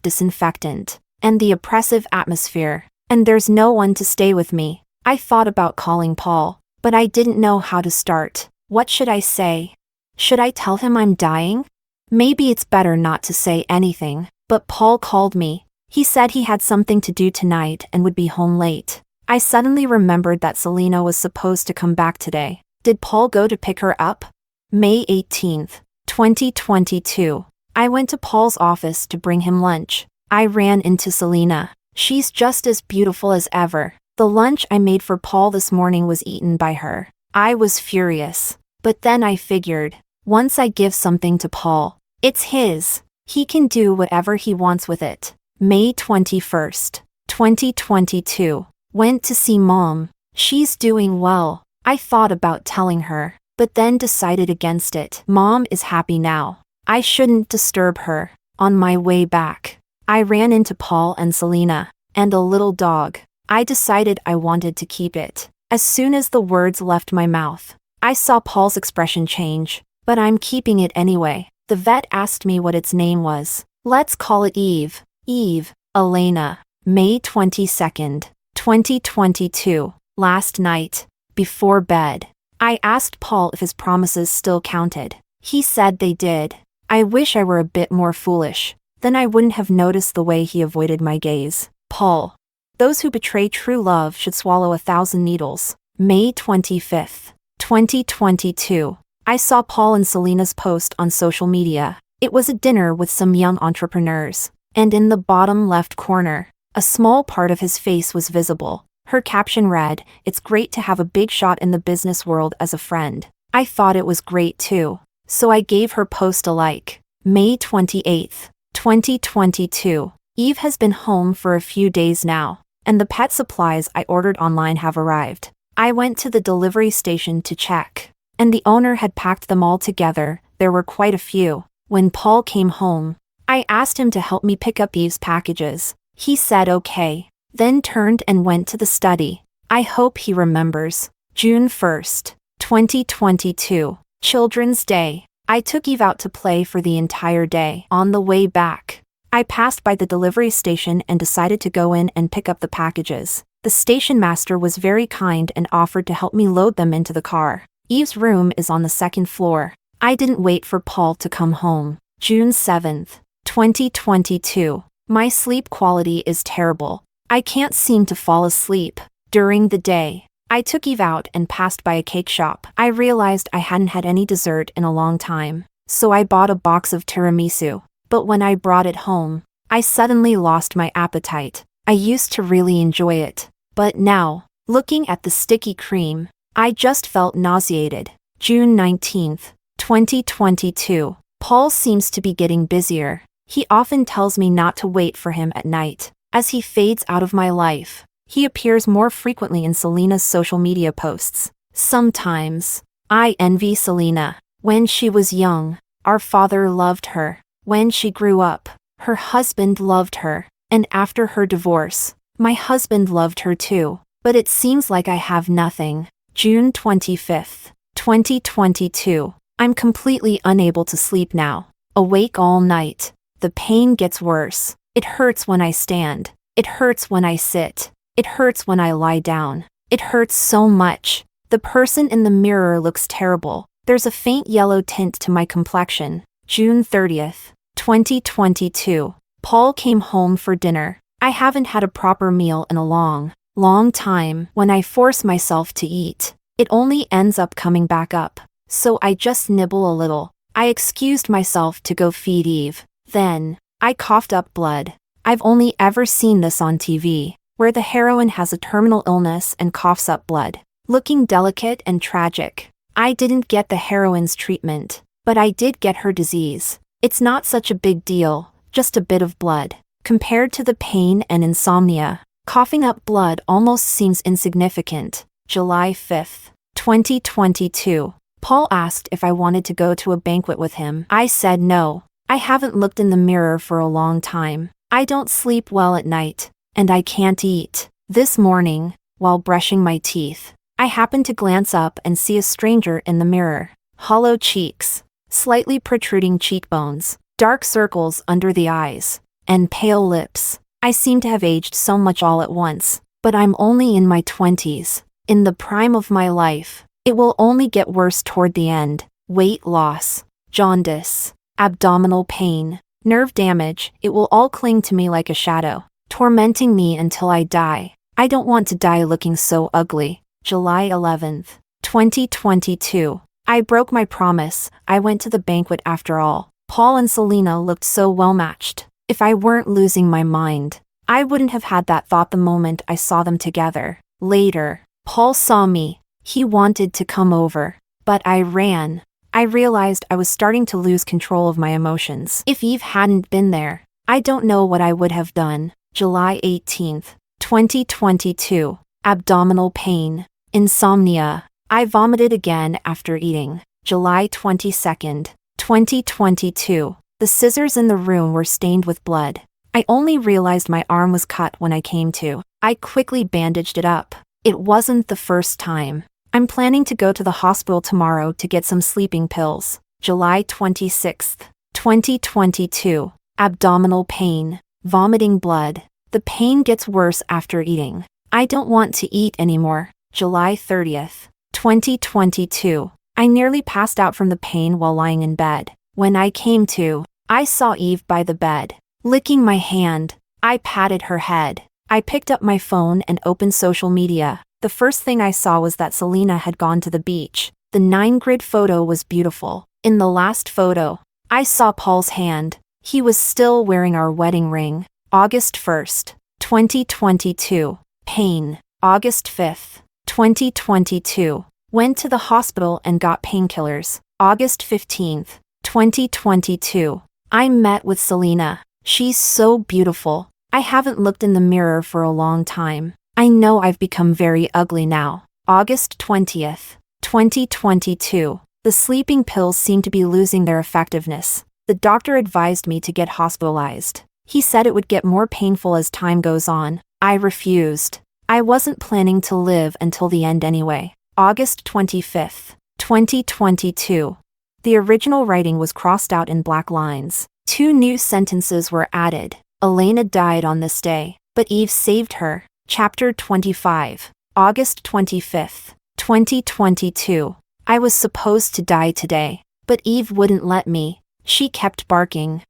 disinfectant, and the oppressive atmosphere. And there's no one to stay with me. I thought about calling Paul, but I didn't know how to start. What should I say? Should I tell him I'm dying? Maybe it's better not to say anything. But Paul called me. He said he had something to do tonight and would be home late. I suddenly remembered that Selena was supposed to come back today. Did Paul go to pick her up? May 18, 2022. I went to Paul's office to bring him lunch. I ran into Selena. She's just as beautiful as ever. The lunch I made for Paul this morning was eaten by her. I was furious. But then I figured, once I give something to Paul, it's his. He can do whatever he wants with it. May 21st, 2022. Went to see Mom. She's doing well. I thought about telling her, but then decided against it. Mom is happy now. I shouldn't disturb her. On my way back, I ran into Paul and Selena, and a little dog. I decided I wanted to keep it. As soon as the words left my mouth, I saw Paul's expression change, but I'm keeping it anyway. The vet asked me what its name was. Let's call it Eve. Eve, Elena, May 22nd, 2022. Last night, before bed, I asked Paul if his promises still counted. He said they did. I wish I were a bit more foolish. Then I wouldn't have noticed the way he avoided my gaze. Paul. Those who betray true love should swallow 1,000 needles. May 25th, 2022. I saw Paul and Selena's post on social media. It was a dinner with some young entrepreneurs. And in the bottom left corner, a small part of his face was visible. Her caption read, "It's great to have a big shot in the business world as a friend." I thought it was great too. So I gave her post a like. May 28th, 2022. Eve has been home for a few days now, and the pet supplies I ordered online have arrived. I went to the delivery station to check, and the owner had packed them all together. There were quite a few. When Paul came home, I asked him to help me pick up Eve's packages. He said okay, then turned and went to the study. I hope he remembers. June 1st, 2022. Children's Day. I took Eve out to play for the entire day. On the way back, I passed by the delivery station and decided to go in and pick up the packages. The station master was very kind and offered to help me load them into the car. Eve's room is on the second floor. I didn't wait for Paul to come home. June 7th, 2022. My sleep quality is terrible. I can't seem to fall asleep. During the day, I took Eve out and passed by a cake shop. I realized I hadn't had any dessert in a long time, so I bought a box of tiramisu. But when I brought it home, I suddenly lost my appetite. I used to really enjoy it, but now, looking at the sticky cream, I just felt nauseated. June 19th, 2022. Paul seems to be getting busier. He often tells me not to wait for him at night. As he fades out of my life, he appears more frequently in Selena's social media posts. Sometimes, I envy Selena. When she was young, our father loved her. When she grew up, her husband loved her. And after her divorce, my husband loved her too. But it seems like I have nothing. June 25th, 2022. I'm completely unable to sleep now. Awake all night. The pain gets worse. It hurts when I stand. It hurts when I sit. It hurts when I lie down. It hurts so much. The person in the mirror looks terrible. There's a faint yellow tint to my complexion. June 30th, 2022. Paul came home for dinner. I haven't had a proper meal in a long time. When I force myself to eat, it only ends up coming back up. So I just nibble a little. I excused myself to go feed Eve. Then, I coughed up blood. I've only ever seen this on TV, where the heroine has a terminal illness and coughs up blood. Looking delicate and tragic. I didn't get the heroine's treatment, but I did get her disease. It's not such a big deal, just a bit of blood. Compared to the pain and insomnia, coughing up blood almost seems insignificant. July 5th, 2022. Paul asked if I wanted to go to a banquet with him. I said no. I haven't looked in the mirror for a long time. I don't sleep well at night, and I can't eat. This morning, while brushing my teeth, I happened to glance up and see a stranger in the mirror. Hollow cheeks, slightly protruding cheekbones, dark circles under the eyes, and pale lips. I seem to have aged so much all at once, but I'm only in my 20s, in the prime of my life. It will only get worse toward the end. Weight loss, jaundice, abdominal pain, nerve damage, it will all cling to me like a shadow, tormenting me until I die. I don't want to die looking so ugly. July 11th, 2022. I broke my promise. I went to the banquet after all. Paul and Selena looked so well matched. If I weren't losing my mind, I wouldn't have had that thought the moment I saw them together. Later, Paul saw me. He wanted to come over, but I ran. I realized I was starting to lose control of my emotions. If Eve hadn't been there, I don't know what I would have done. July 18th, 2022. Abdominal pain, insomnia. I vomited again after eating. July 22nd, 2022. The scissors in the room were stained with blood. I only realized my arm was cut when I came to. I quickly bandaged it up. It wasn't the first time. I'm planning to go to the hospital tomorrow to get some sleeping pills. July 26th, 2022. abdominal pain, vomiting blood. The pain gets worse after eating. I don't want to eat anymore. July 30th, 2022. I nearly passed out from the pain while lying in bed. When I came to, I saw Eve by the bed, licking my hand. I patted her head. I picked up my phone and opened social media. The first thing I saw was that Selena had gone to the beach. The 9-grid photo was beautiful. In the last photo, I saw Paul's hand. He was still wearing our wedding ring. August 1st, 2022. Pain. August 5th, 2022. Went to the hospital and got painkillers. August 15th, 2022. I met with Selena. She's so beautiful. I haven't looked in the mirror for a long time. I know I've become very ugly now. August 20th, 2022. The sleeping pills seem to be losing their effectiveness. The doctor advised me to get hospitalized. He said it would get more painful as time goes on. I refused. I wasn't planning to live until the end anyway. August 25th, 2022. The original writing was crossed out in black lines. 2 new sentences were added. Elena died on this day, but Eve saved her. Chapter 25. August 25th, 2022. I was supposed to die today, but Eve wouldn't let me. She kept barking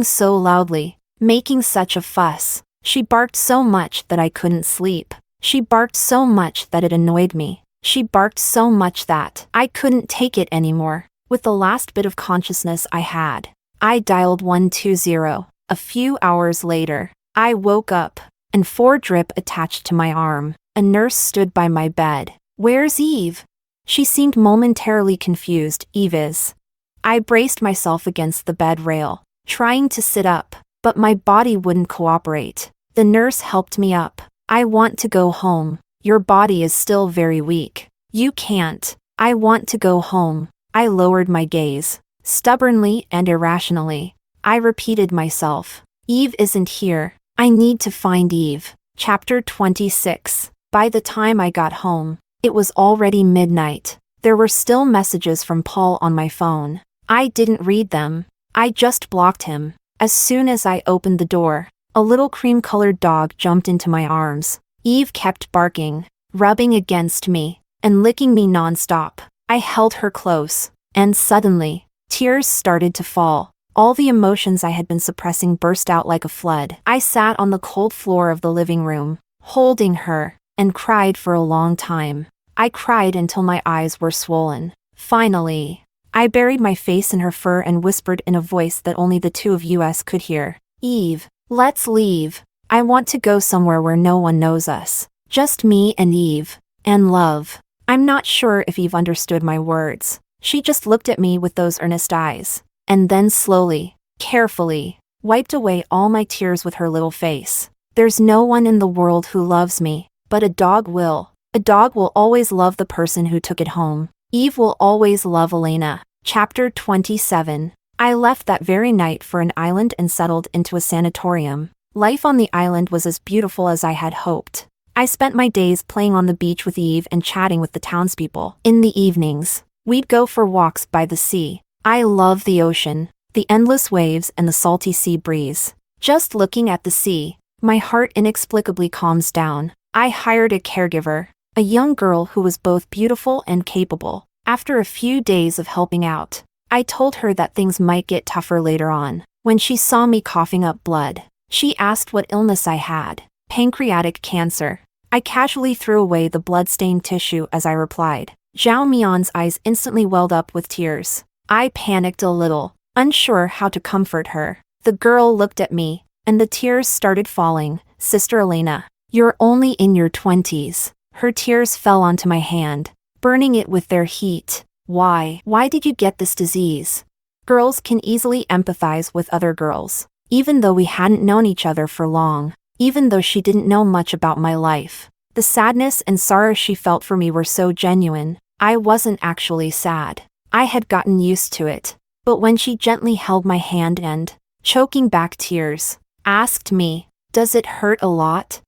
so loudly, making such a fuss. She barked so much that I couldn't sleep. She barked so much that it annoyed me. She barked so much that I couldn't take it anymore. With the last bit of consciousness I had, I dialed 120. A few hours later, I woke up, and 4 drip attached to my arm. A nurse stood by my bed. "Where's Eve?" She seemed momentarily confused. "Eve is." I braced myself against the bed rail, trying to sit up, but my body wouldn't cooperate. The nurse helped me up. "I want to go home. Your body is still very weak. You can't." "I want to go home." I lowered my gaze. Stubbornly and irrationally, I repeated myself. "Eve isn't here. I need to find Eve." Chapter 26. By the time I got home, it was already midnight. There were still messages from Paul on my phone. I didn't read them. I just blocked him. As soon as I opened the door, a little cream-colored dog jumped into my arms. Eve kept barking, rubbing against me, and licking me non-stop. I held her close, and suddenly, tears started to fall. All the emotions I had been suppressing burst out like a flood. I sat on the cold floor of the living room, holding her, and cried for a long time. I cried until my eyes were swollen. Finally, I buried my face in her fur and whispered in a voice that only the 2 of us could hear. "Eve, let's leave. I want to go somewhere where no one knows us. Just me and Eve. And love." I'm not sure if Eve understood my words. She just looked at me with those earnest eyes, and then slowly, carefully, wiped away all my tears with her little face. "There's no one in the world who loves me, but a dog will. A dog will always love the person who took it home. Eve will always love Elena." Chapter 27. I left that very night for an island and settled into a sanatorium. Life on the island was as beautiful as I had hoped. I spent my days playing on the beach with Eve and chatting with the townspeople. In the evenings, we'd go for walks by the sea. I love the ocean, the endless waves and the salty sea breeze. Just looking at the sea, my heart inexplicably calms down. I hired a caregiver, a young girl who was both beautiful and capable. After a few days of helping out, I told her that things might get tougher later on. When she saw me coughing up blood, she asked what illness I had. "Pancreatic cancer." I casually threw away the blood-stained tissue as I replied. Zhao Mian's eyes instantly welled up with tears. I panicked a little, unsure how to comfort her. The girl looked at me, and the tears started falling. "Sister Elena, you're only in your 20s. Her tears fell onto my hand, burning it with their heat. Why did you get this disease?" Girls can easily empathize with other girls, even though we hadn't known each other for long. Even though she didn't know much about my life, the sadness and sorrow she felt for me were so genuine. I wasn't actually sad. I had gotten used to it. But when she gently held my hand and, choking back tears, asked me, "Does it hurt a lot?"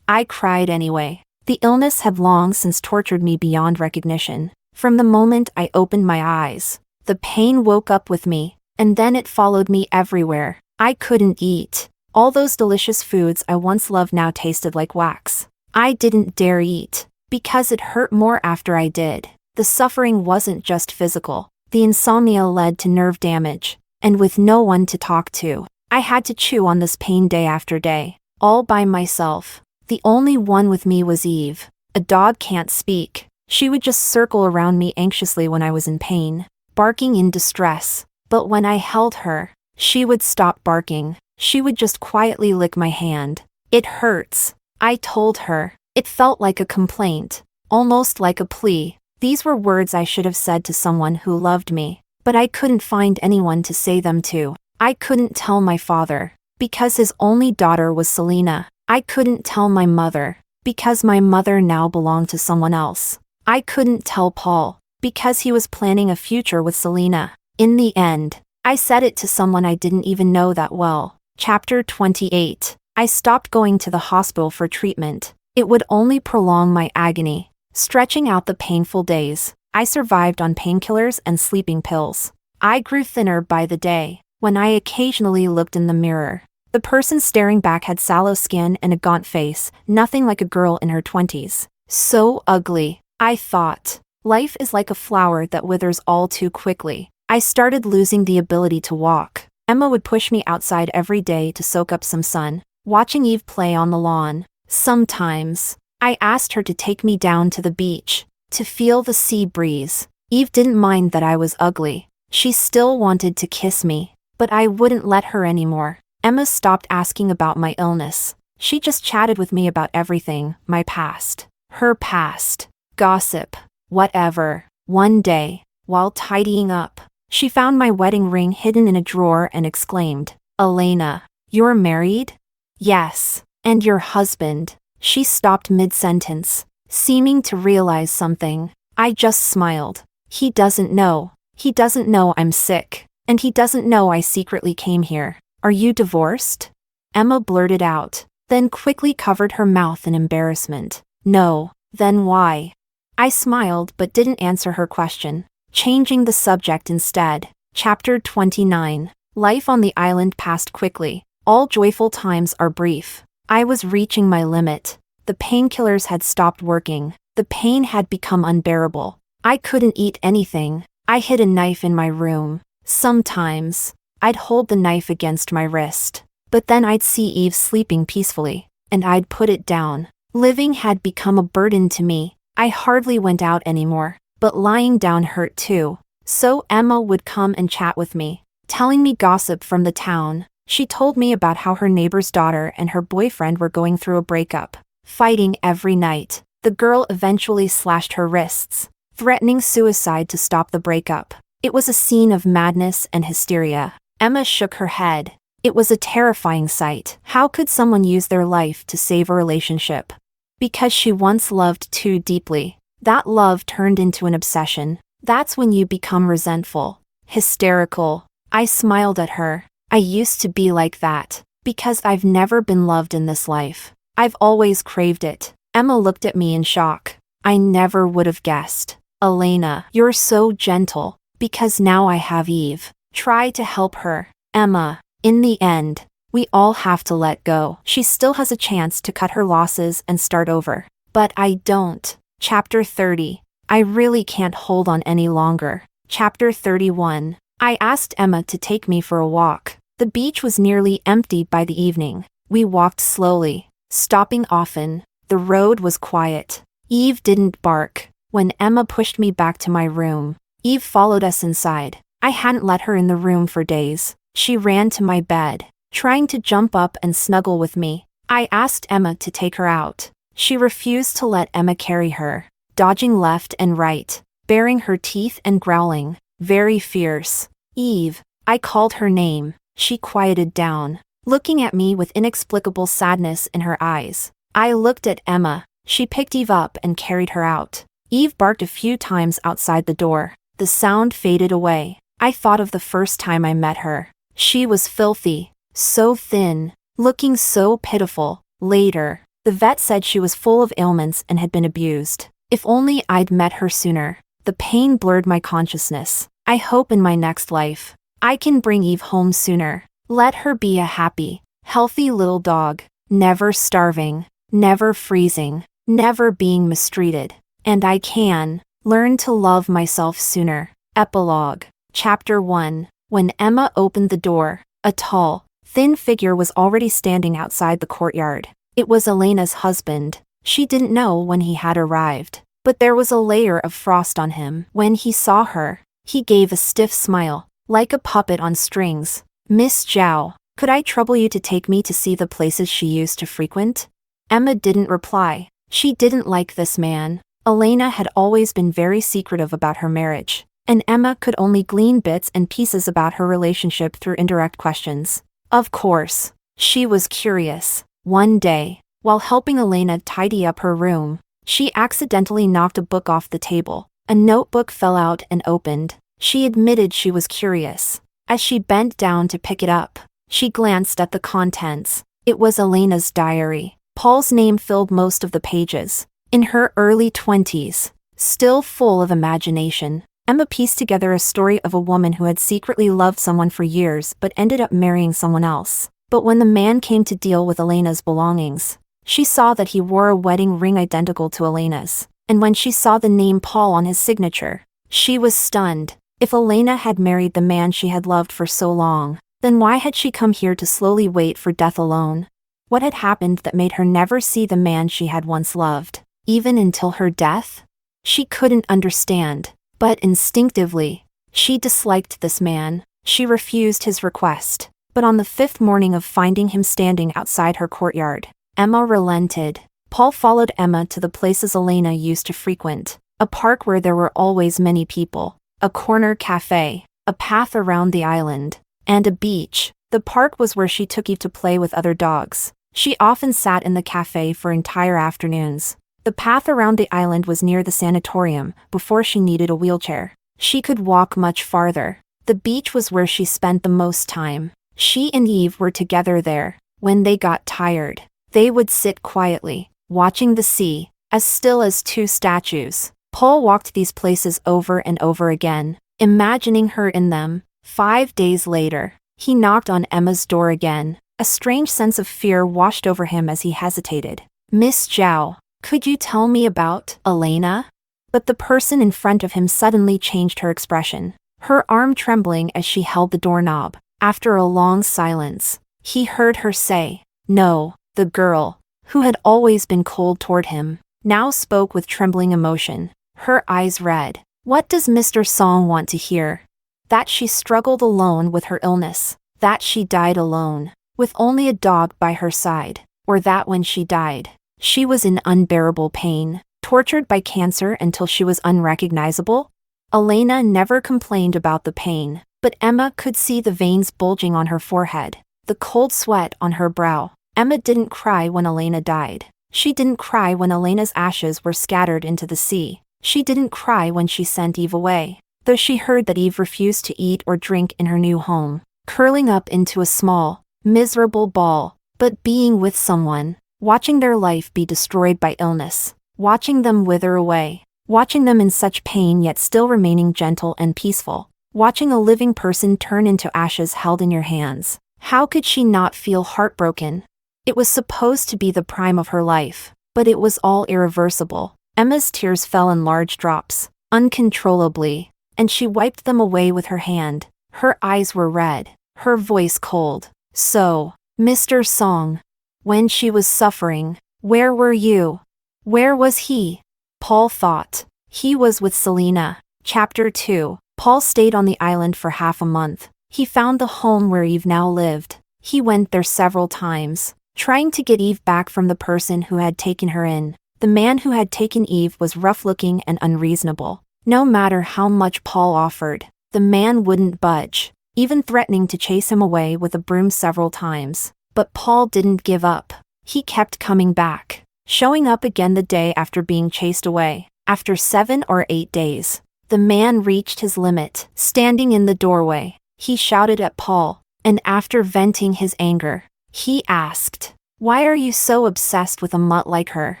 I cried anyway. The illness had long since tortured me beyond recognition. From the moment I opened my eyes, the pain woke up with me, and then it followed me everywhere. I couldn't eat. All those delicious foods I once loved now tasted like wax. I didn't dare eat, because it hurt more after I did. The suffering wasn't just physical. The insomnia led to nerve damage, and with no one to talk to, I had to chew on this pain day after day, all by myself. The only one with me was Eve. A dog can't speak. She would just circle around me anxiously when I was in pain, barking in distress. But when I held her, she would stop barking. She would just quietly lick my hand. It hurts, I told her. It felt like a complaint, almost like a plea. These were words I should have said to someone who loved me, but I couldn't find anyone to say them to. I couldn't tell my father, because his only daughter was Selena. I couldn't tell my mother, because my mother now belonged to someone else. I couldn't tell Paul, because he was planning a future with Selena. In the end, I said it to someone I didn't even know that well. Chapter 28. I stopped going to the hospital for treatment. It would only prolong my agony, stretching out the painful days. I survived on painkillers and sleeping pills. I grew thinner by the day. When I occasionally looked in the mirror, the person staring back had sallow skin and a gaunt face, nothing like a girl in her 20s. So ugly, I thought. Life is like a flower that withers all too quickly. I started losing the ability to walk. Emma would push me outside every day to soak up some sun, watching Eve play on the lawn. Sometimes, I asked her to take me down to the beach, to feel the sea breeze. Eve didn't mind that I was ugly. She still wanted to kiss me, but I wouldn't let her anymore. Emma stopped asking about my illness. She just chatted with me about everything, my past, her past, gossip, whatever. One day, while tidying up, she found my wedding ring hidden in a drawer and exclaimed, "Elena, you're married?" "Yes. And your husband?" She stopped mid-sentence, seeming to realize something. I just smiled. He doesn't know. He doesn't know I'm sick. And he doesn't know I secretly came here. "Are you divorced?" Emma blurted out, then quickly covered her mouth in embarrassment. "No." "Then why?" I smiled but didn't answer her question, changing the subject instead. Chapter 29. Life on the island passed quickly. All joyful times are brief. I was reaching my limit. The painkillers had stopped working. The pain had become unbearable. I couldn't eat anything. I hid a knife in my room. Sometimes, I'd hold the knife against my wrist. But then I'd see Eve sleeping peacefully, and I'd put it down. Living had become a burden to me. I hardly went out anymore, but lying down hurt too. So Emma would come and chat with me, telling me gossip from the town. She told me about how her neighbor's daughter and her boyfriend were going through a breakup, fighting every night. The girl eventually slashed her wrists, threatening suicide to stop the breakup. It was a scene of madness and hysteria. Emma shook her head. It was a terrifying sight. How could someone use their life to save a relationship? Because she once loved too deeply. That love turned into an obsession. That's when you become resentful, hysterical. I smiled at her. I used to be like that, because I've never been loved in this life. I've always craved it. Emma looked at me in shock. I never would have guessed. "Elena, you're so gentle, because now I have Eve." Try to help her, Emma. In the end, we all have to let go. She still has a chance to cut her losses and start over. But I don't. Chapter 30. I really can't hold on any longer. Chapter 31. I asked Emma to take me for a walk. The beach was nearly empty by the evening. We walked slowly, stopping often. The road was quiet. Eve didn't bark. When Emma pushed me back to my room, Eve followed us inside. I hadn't let her in the room for days. She ran to my bed, trying to jump up and snuggle with me. I asked Emma to take her out. She refused to let Emma carry her, dodging left and right, baring her teeth and growling, very fierce. "Eve." I called her name. She quieted down, looking at me with inexplicable sadness in her eyes. I looked at Emma. She picked Eve up and carried her out. Eve barked a few times outside the door. The sound faded away. I thought of the first time I met her. She was filthy, so thin, looking so pitiful. Later, the vet said she was full of ailments and had been abused. If only I'd met her sooner. The pain blurred my consciousness. I hope in my next life, I can bring Eve home sooner. Let her be a happy, healthy little dog, never starving, never freezing, never being mistreated. And I can learn to love myself sooner. Epilogue. Chapter 1. When Emma opened the door, a tall, thin figure was already standing outside the courtyard. It was Elena's husband. She didn't know when he had arrived, but there was a layer of frost on him. When he saw her, he gave a stiff smile, like a puppet on strings. Miss Zhao, could I trouble you to take me to see the places she used to frequent? Emma didn't reply. She didn't like this man. Elena had always been very secretive about her marriage, and Emma could only glean bits and pieces about her relationship through indirect questions. Of course, she was curious. One day, while helping Elena tidy up her room, she accidentally knocked a book off the table. A notebook fell out and opened. She admitted she was curious. As she bent down to pick it up, she glanced at the contents. It was Elena's diary. Paul's name filled most of the pages. In her early 20s, still full of imagination, Emma pieced together a story of a woman who had secretly loved someone for years but ended up marrying someone else. But when the man came to deal with Elena's belongings, she saw that he wore a wedding ring identical to Elena's. And when she saw the name Paul on his signature, she was stunned. If Elena had married the man she had loved for so long, then why had she come here to slowly wait for death alone? What had happened that made her never see the man she had once loved, even until her death? She couldn't understand, but instinctively, she disliked this man. She refused his request. But on the 5th morning of finding him standing outside her courtyard, Emma relented. Paul followed Emma to the places Elena used to frequent, a park where there were always many people, a corner cafe, a path around the island, and a beach. The park was where she took Eve to play with other dogs. She often sat in the cafe for entire afternoons. The path around the island was near the sanatorium before she needed a wheelchair. She could walk much farther. The beach was where she spent the most time. She and Eve were together there. When they got tired, they would sit quietly, watching the sea, as still as two statues. Paul walked these places over and over again, imagining her in them. 5 days later, he knocked on Emma's door again. A strange sense of fear washed over him as he hesitated. Miss Zhao, could you tell me about Elena? But the person in front of him suddenly changed her expression, her arm trembling as she held the doorknob. After a long silence, he heard her say, "No." The girl, who had always been cold toward him, now spoke with trembling emotion, her eyes red. What does Mr. Song want to hear? That she struggled alone with her illness, that she died alone, with only a dog by her side, or that when she died, she was in unbearable pain, tortured by cancer until she was unrecognizable? Elena never complained about the pain, but Emma could see the veins bulging on her forehead, the cold sweat on her brow. Emma didn't cry when Elena died. She didn't cry when Elena's ashes were scattered into the sea. She didn't cry when she sent Eve away, though she heard that Eve refused to eat or drink in her new home, curling up into a small, miserable ball. But being with someone, watching their life be destroyed by illness, watching them wither away, watching them in such pain yet still remaining gentle and peaceful, watching a living person turn into ashes held in your hands, how could she not feel heartbroken? It was supposed to be the prime of her life, but it was all irreversible. Emma's tears fell in large drops, uncontrollably, and she wiped them away with her hand. Her eyes were red, her voice cold. So, Mr. Song, when she was suffering, where were you? Where was he? Paul thought. He was with Selena. Chapter 2. Paul stayed on the island for half a month. He found the home where Eve now lived. He went there several times, trying to get Eve back from the person who had taken her in. The man who had taken Eve was rough-looking and unreasonable. No matter how much Paul offered, the man wouldn't budge, even threatening to chase him away with a broom several times. But Paul didn't give up. He kept coming back, showing up again the day after being chased away. After 7 or 8 days, the man reached his limit. Standing in the doorway, he shouted at Paul, and after venting his anger, he asked, "Why are you so obsessed with a mutt like her?"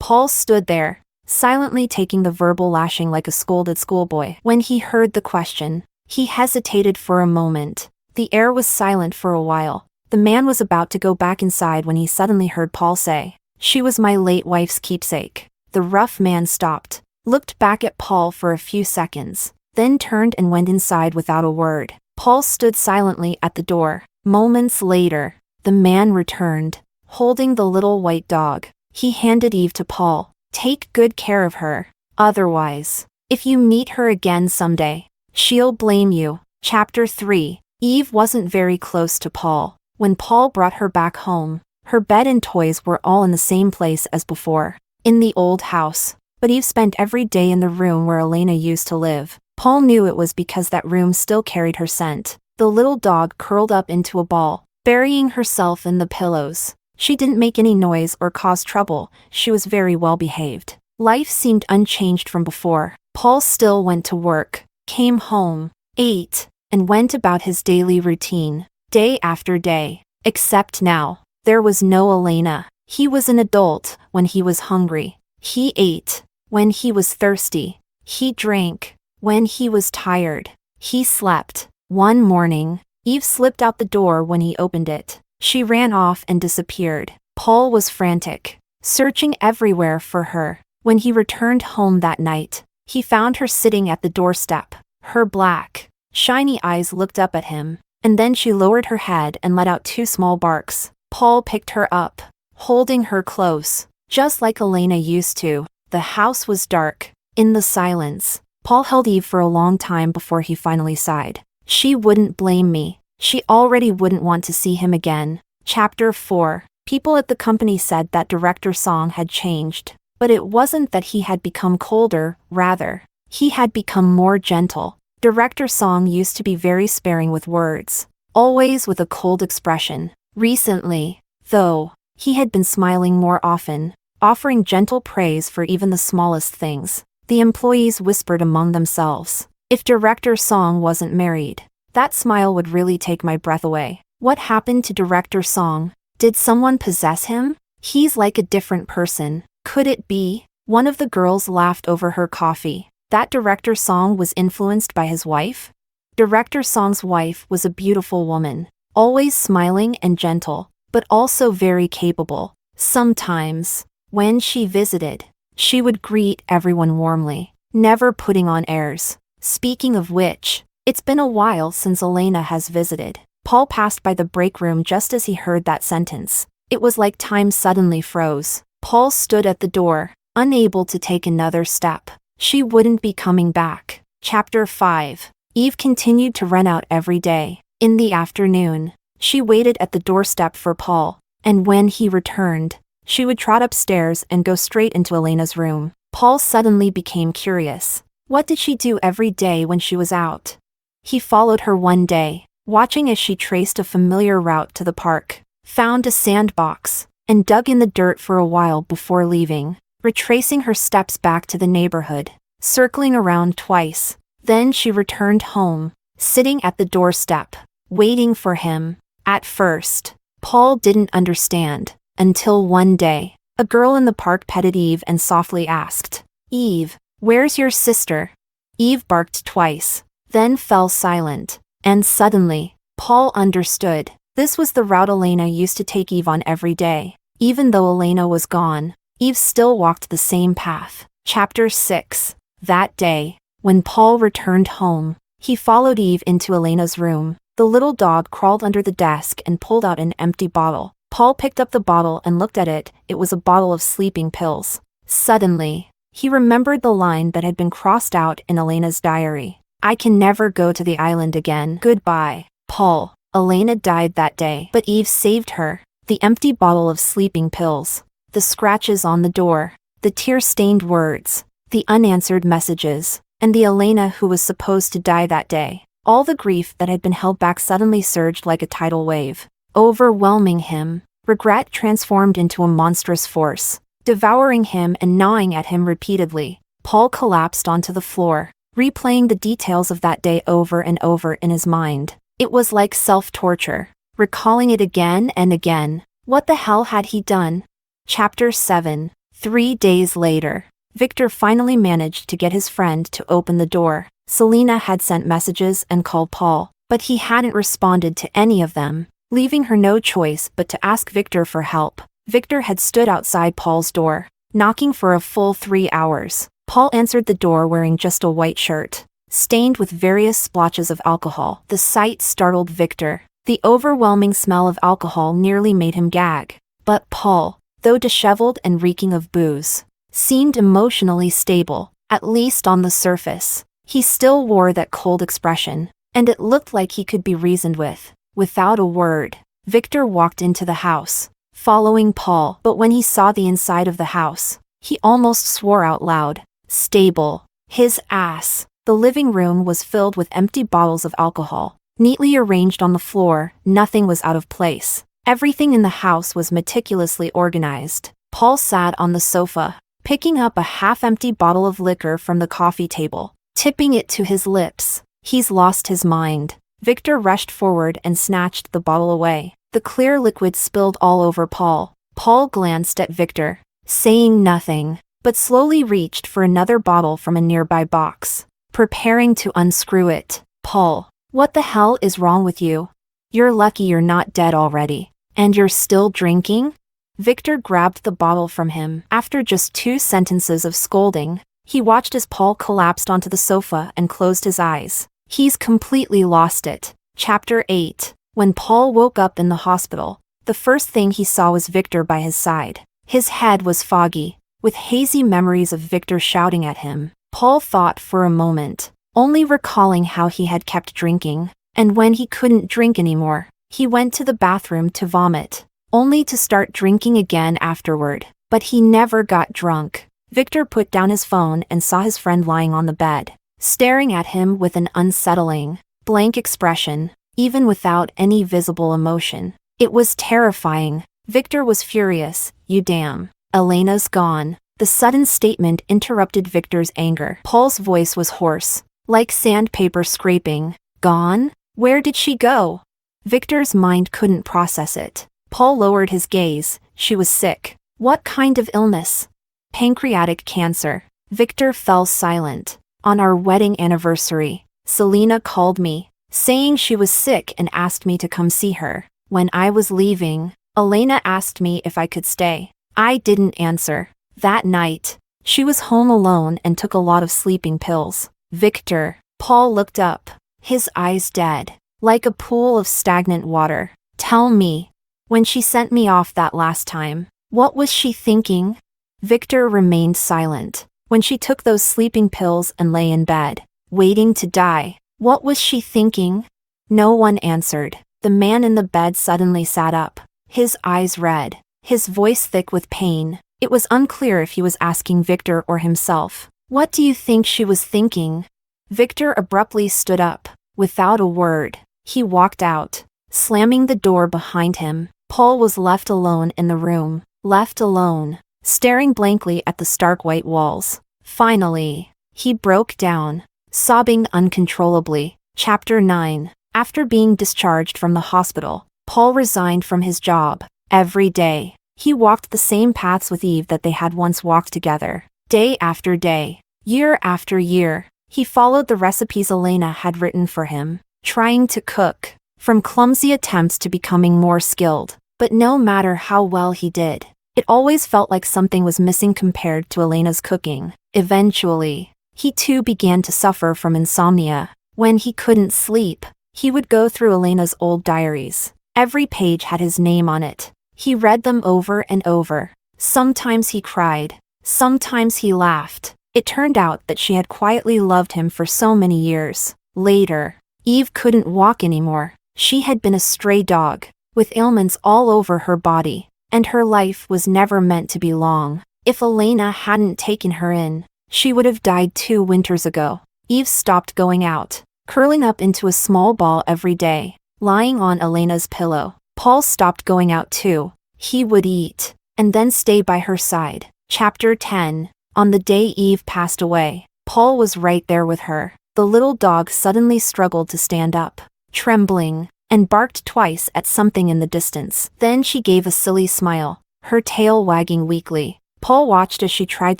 Paul stood there, silently taking the verbal lashing like a scolded schoolboy. When he heard the question, he hesitated for a moment, The air was silent for a while. The man was about to go back inside when he suddenly heard Paul say, "She was my late wife's keepsake." The rough man stopped, looked back at Paul for a few seconds, then turned and went inside without a word. Paul stood silently at the door. Moments later, the man returned, holding the little white dog. He handed Eve to Paul. "Take good care of her. Otherwise, if you meet her again someday, she'll blame you." Chapter 3. Eve wasn't very close to Paul. When Paul brought her back home, her bed and toys were all in the same place as before, in the old house. But Eve spent every day in the room where Elena used to live. Paul knew it was because that room still carried her scent. The little dog curled up into a ball, burying herself in the pillows. She didn't make any noise or cause trouble. She was very well behaved. Life seemed unchanged from before. Paul still went to work, came home, ate, and went about his daily routine, day after day. Except now, there was no Elena. He was an adult when he was hungry. He ate when he was thirsty. He drank when he was tired. He slept. One morning, Eve slipped out the door when he opened it. She ran off and disappeared. Paul was frantic, searching everywhere for her. When he returned home that night, he found her sitting at the doorstep. Her black, shiny eyes looked up at him, and then she lowered her head and let out 2 small barks. Paul picked her up, holding her close, just like Elena used to. The house was dark. In the silence, Paul held Eve for a long time before he finally sighed. She wouldn't blame me. She already wouldn't want to see him again. Chapter 4. People at the company said that Director Song had changed. But it wasn't that he had become colder, rather, he had become more gentle. Director Song used to be very sparing with words, always with a cold expression. Recently, though, he had been smiling more often, offering gentle praise for even the smallest things. The employees whispered among themselves, "If Director Song wasn't married, that smile would really take my breath away." What happened to Director Song? Did someone possess him? He's like a different person. Could it be? One of the girls laughed over her coffee. That Director Song was influenced by his wife? Director Song's wife was a beautiful woman, always smiling and gentle, but also very capable. Sometimes, when she visited, she would greet everyone warmly, never putting on airs. Speaking of which, it's been a while since Elena has visited. Paul passed by the break room just as he heard that sentence. It was like time suddenly froze. Paul stood at the door, unable to take another step. She wouldn't be coming back. Chapter 5. Eve continued to run out every day. In the afternoon, she waited at the doorstep for Paul, and when he returned, she would trot upstairs and go straight into Elena's room. Paul suddenly became curious. What did she do every day when she was out? He followed her one day, watching as she traced a familiar route to the park, found a sandbox, and dug in the dirt for a while before leaving, retracing her steps back to the neighborhood, circling around twice. Then she returned home, sitting at the doorstep, waiting for him. At first, Paul didn't understand, until one day, a girl in the park petted Eve and softly asked, "Eve, where's your sister?" Eve barked twice, then fell silent, and suddenly, Paul understood. This was the route Elena used to take Eve on every day. Even though Elena was gone, Eve still walked the same path. Chapter 6. That day, when Paul returned home, he followed Eve into Elena's room. The little dog crawled under the desk and pulled out an empty bottle. Paul picked up the bottle and looked at it. It was a bottle of sleeping pills. Suddenly, he remembered the line that had been crossed out in Elena's diary. "I can never go to the island again. Goodbye, Paul." Elena died that day, but Eve saved her. The empty bottle of sleeping pills, the scratches on the door, the tear-stained words, the unanswered messages, and the Elena who was supposed to die that day. All the grief that had been held back suddenly surged like a tidal wave, overwhelming him. Regret transformed into a monstrous force, devouring him and gnawing at him repeatedly. Paul collapsed onto the floor, replaying the details of that day over and over in his mind. It was like self-torture, recalling it again and again. What the hell had he done? Chapter 7. 3 days later, Victor finally managed to get his friend to open the door. Selena had sent messages and called Paul, but but he hadn't responded to any of them, leaving her no choice but to ask Victor for help. Victor had stood outside Paul's door, knocking for a full 3 hours. Paul answered the door wearing just a white shirt, stained with various splotches of alcohol. The sight startled Victor. The overwhelming smell of alcohol nearly made him gag. But Paul, though disheveled and reeking of booze, seemed emotionally stable, at least on the surface. He still wore that cold expression, and it looked like he could be reasoned with. Without a word, Victor walked into the house, following Paul. But when he saw the inside of the house, he almost swore out loud. Stable. His ass. The living room was filled with empty bottles of alcohol, neatly arranged on the floor. Nothing was out of place. Everything in the house was meticulously organized. Paul sat on the sofa, picking up a half-empty bottle of liquor from the coffee table, tipping it to his lips. He's lost his mind. Victor rushed forward and snatched the bottle away. The clear liquid spilled all over Paul. Paul glanced at Victor, saying nothing, but slowly reached for another bottle from a nearby box, preparing to unscrew it. Paul, what the hell is wrong with you? You're lucky you're not dead already. And you're still drinking? Victor grabbed the bottle from him. After just 2 sentences of scolding, he watched as Paul collapsed onto the sofa and closed his eyes. He's completely lost it. Chapter 8. When Paul woke up in the hospital, the first thing he saw was Victor by his side. His head was foggy, with hazy memories of Victor shouting at him. Paul thought for a moment, only recalling how he had kept drinking, and when he couldn't drink anymore, he went to the bathroom to vomit, only to start drinking again afterward. But he never got drunk. Victor put down his phone and saw his friend lying on the bed, staring at him with an unsettling, blank expression, even without any visible emotion. It was terrifying. Victor was furious. You damn. Elena's gone. The sudden statement interrupted Victor's anger. Paul's voice was hoarse, like sandpaper scraping. Gone? Where did she go? Victor's mind couldn't process it. Paul lowered his gaze. She was sick. What kind of illness? Pancreatic cancer. Victor fell silent. On our wedding anniversary, Selena called me, saying she was sick and asked me to come see her. When I was leaving, Elena asked me if I could stay. I didn't answer. That night, she was home alone and took a lot of sleeping pills. Victor. Paul looked up, his eyes dead, like a pool of stagnant water. Tell me, when she sent me off that last time, what was she thinking? Victor remained silent. When she took those sleeping pills and lay in bed, waiting to die, what was she thinking? No one answered. The man in the bed suddenly sat up, his eyes red, his voice thick with pain. It was unclear if he was asking Victor or himself. What do you think she was thinking? Victor abruptly stood up. Without a word, he walked out, slamming the door behind him. Paul was left alone in the room, left alone, staring blankly at the stark white walls. Finally, he broke down, sobbing uncontrollably. Chapter 9. After being discharged from the hospital, Paul resigned from his job. Every day, he walked the same paths with Eve that they had once walked together. Day after day, year after year, he followed the recipes Elena had written for him, trying to cook, from clumsy attempts to becoming more skilled. But no matter how well he did, it always felt like something was missing compared to Elena's cooking. Eventually, he too began to suffer from insomnia. When he couldn't sleep, he would go through Elena's old diaries. Every page had his name on it. He read them over and over. Sometimes he cried. Sometimes he laughed. It turned out that she had quietly loved him for so many years. Later, Eve couldn't walk anymore. She had been a stray dog, with ailments all over her body, and her life was never meant to be long. If Elena hadn't taken her in, she would have died 2 winters ago. Eve stopped going out, curling up into a small ball every day, lying on Elena's pillow. Paul stopped going out too. He would eat, and then stay by her side. Chapter 10. On the day Eve passed away, Paul was right there with her. The little dog suddenly struggled to stand up, trembling, and barked twice at something in the distance. Then she gave a silly smile, her tail wagging weakly. Paul watched as she tried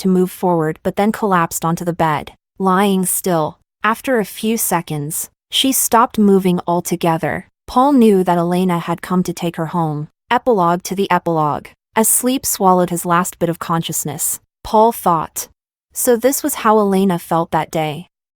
to move forward but then collapsed onto the bed, lying still. After a few seconds, She stopped moving altogether. Paul knew that Elena had come to take her home. Epilogue to the epilogue. As sleep swallowed his last bit of consciousness, Paul thought. So this was how Elena felt that day.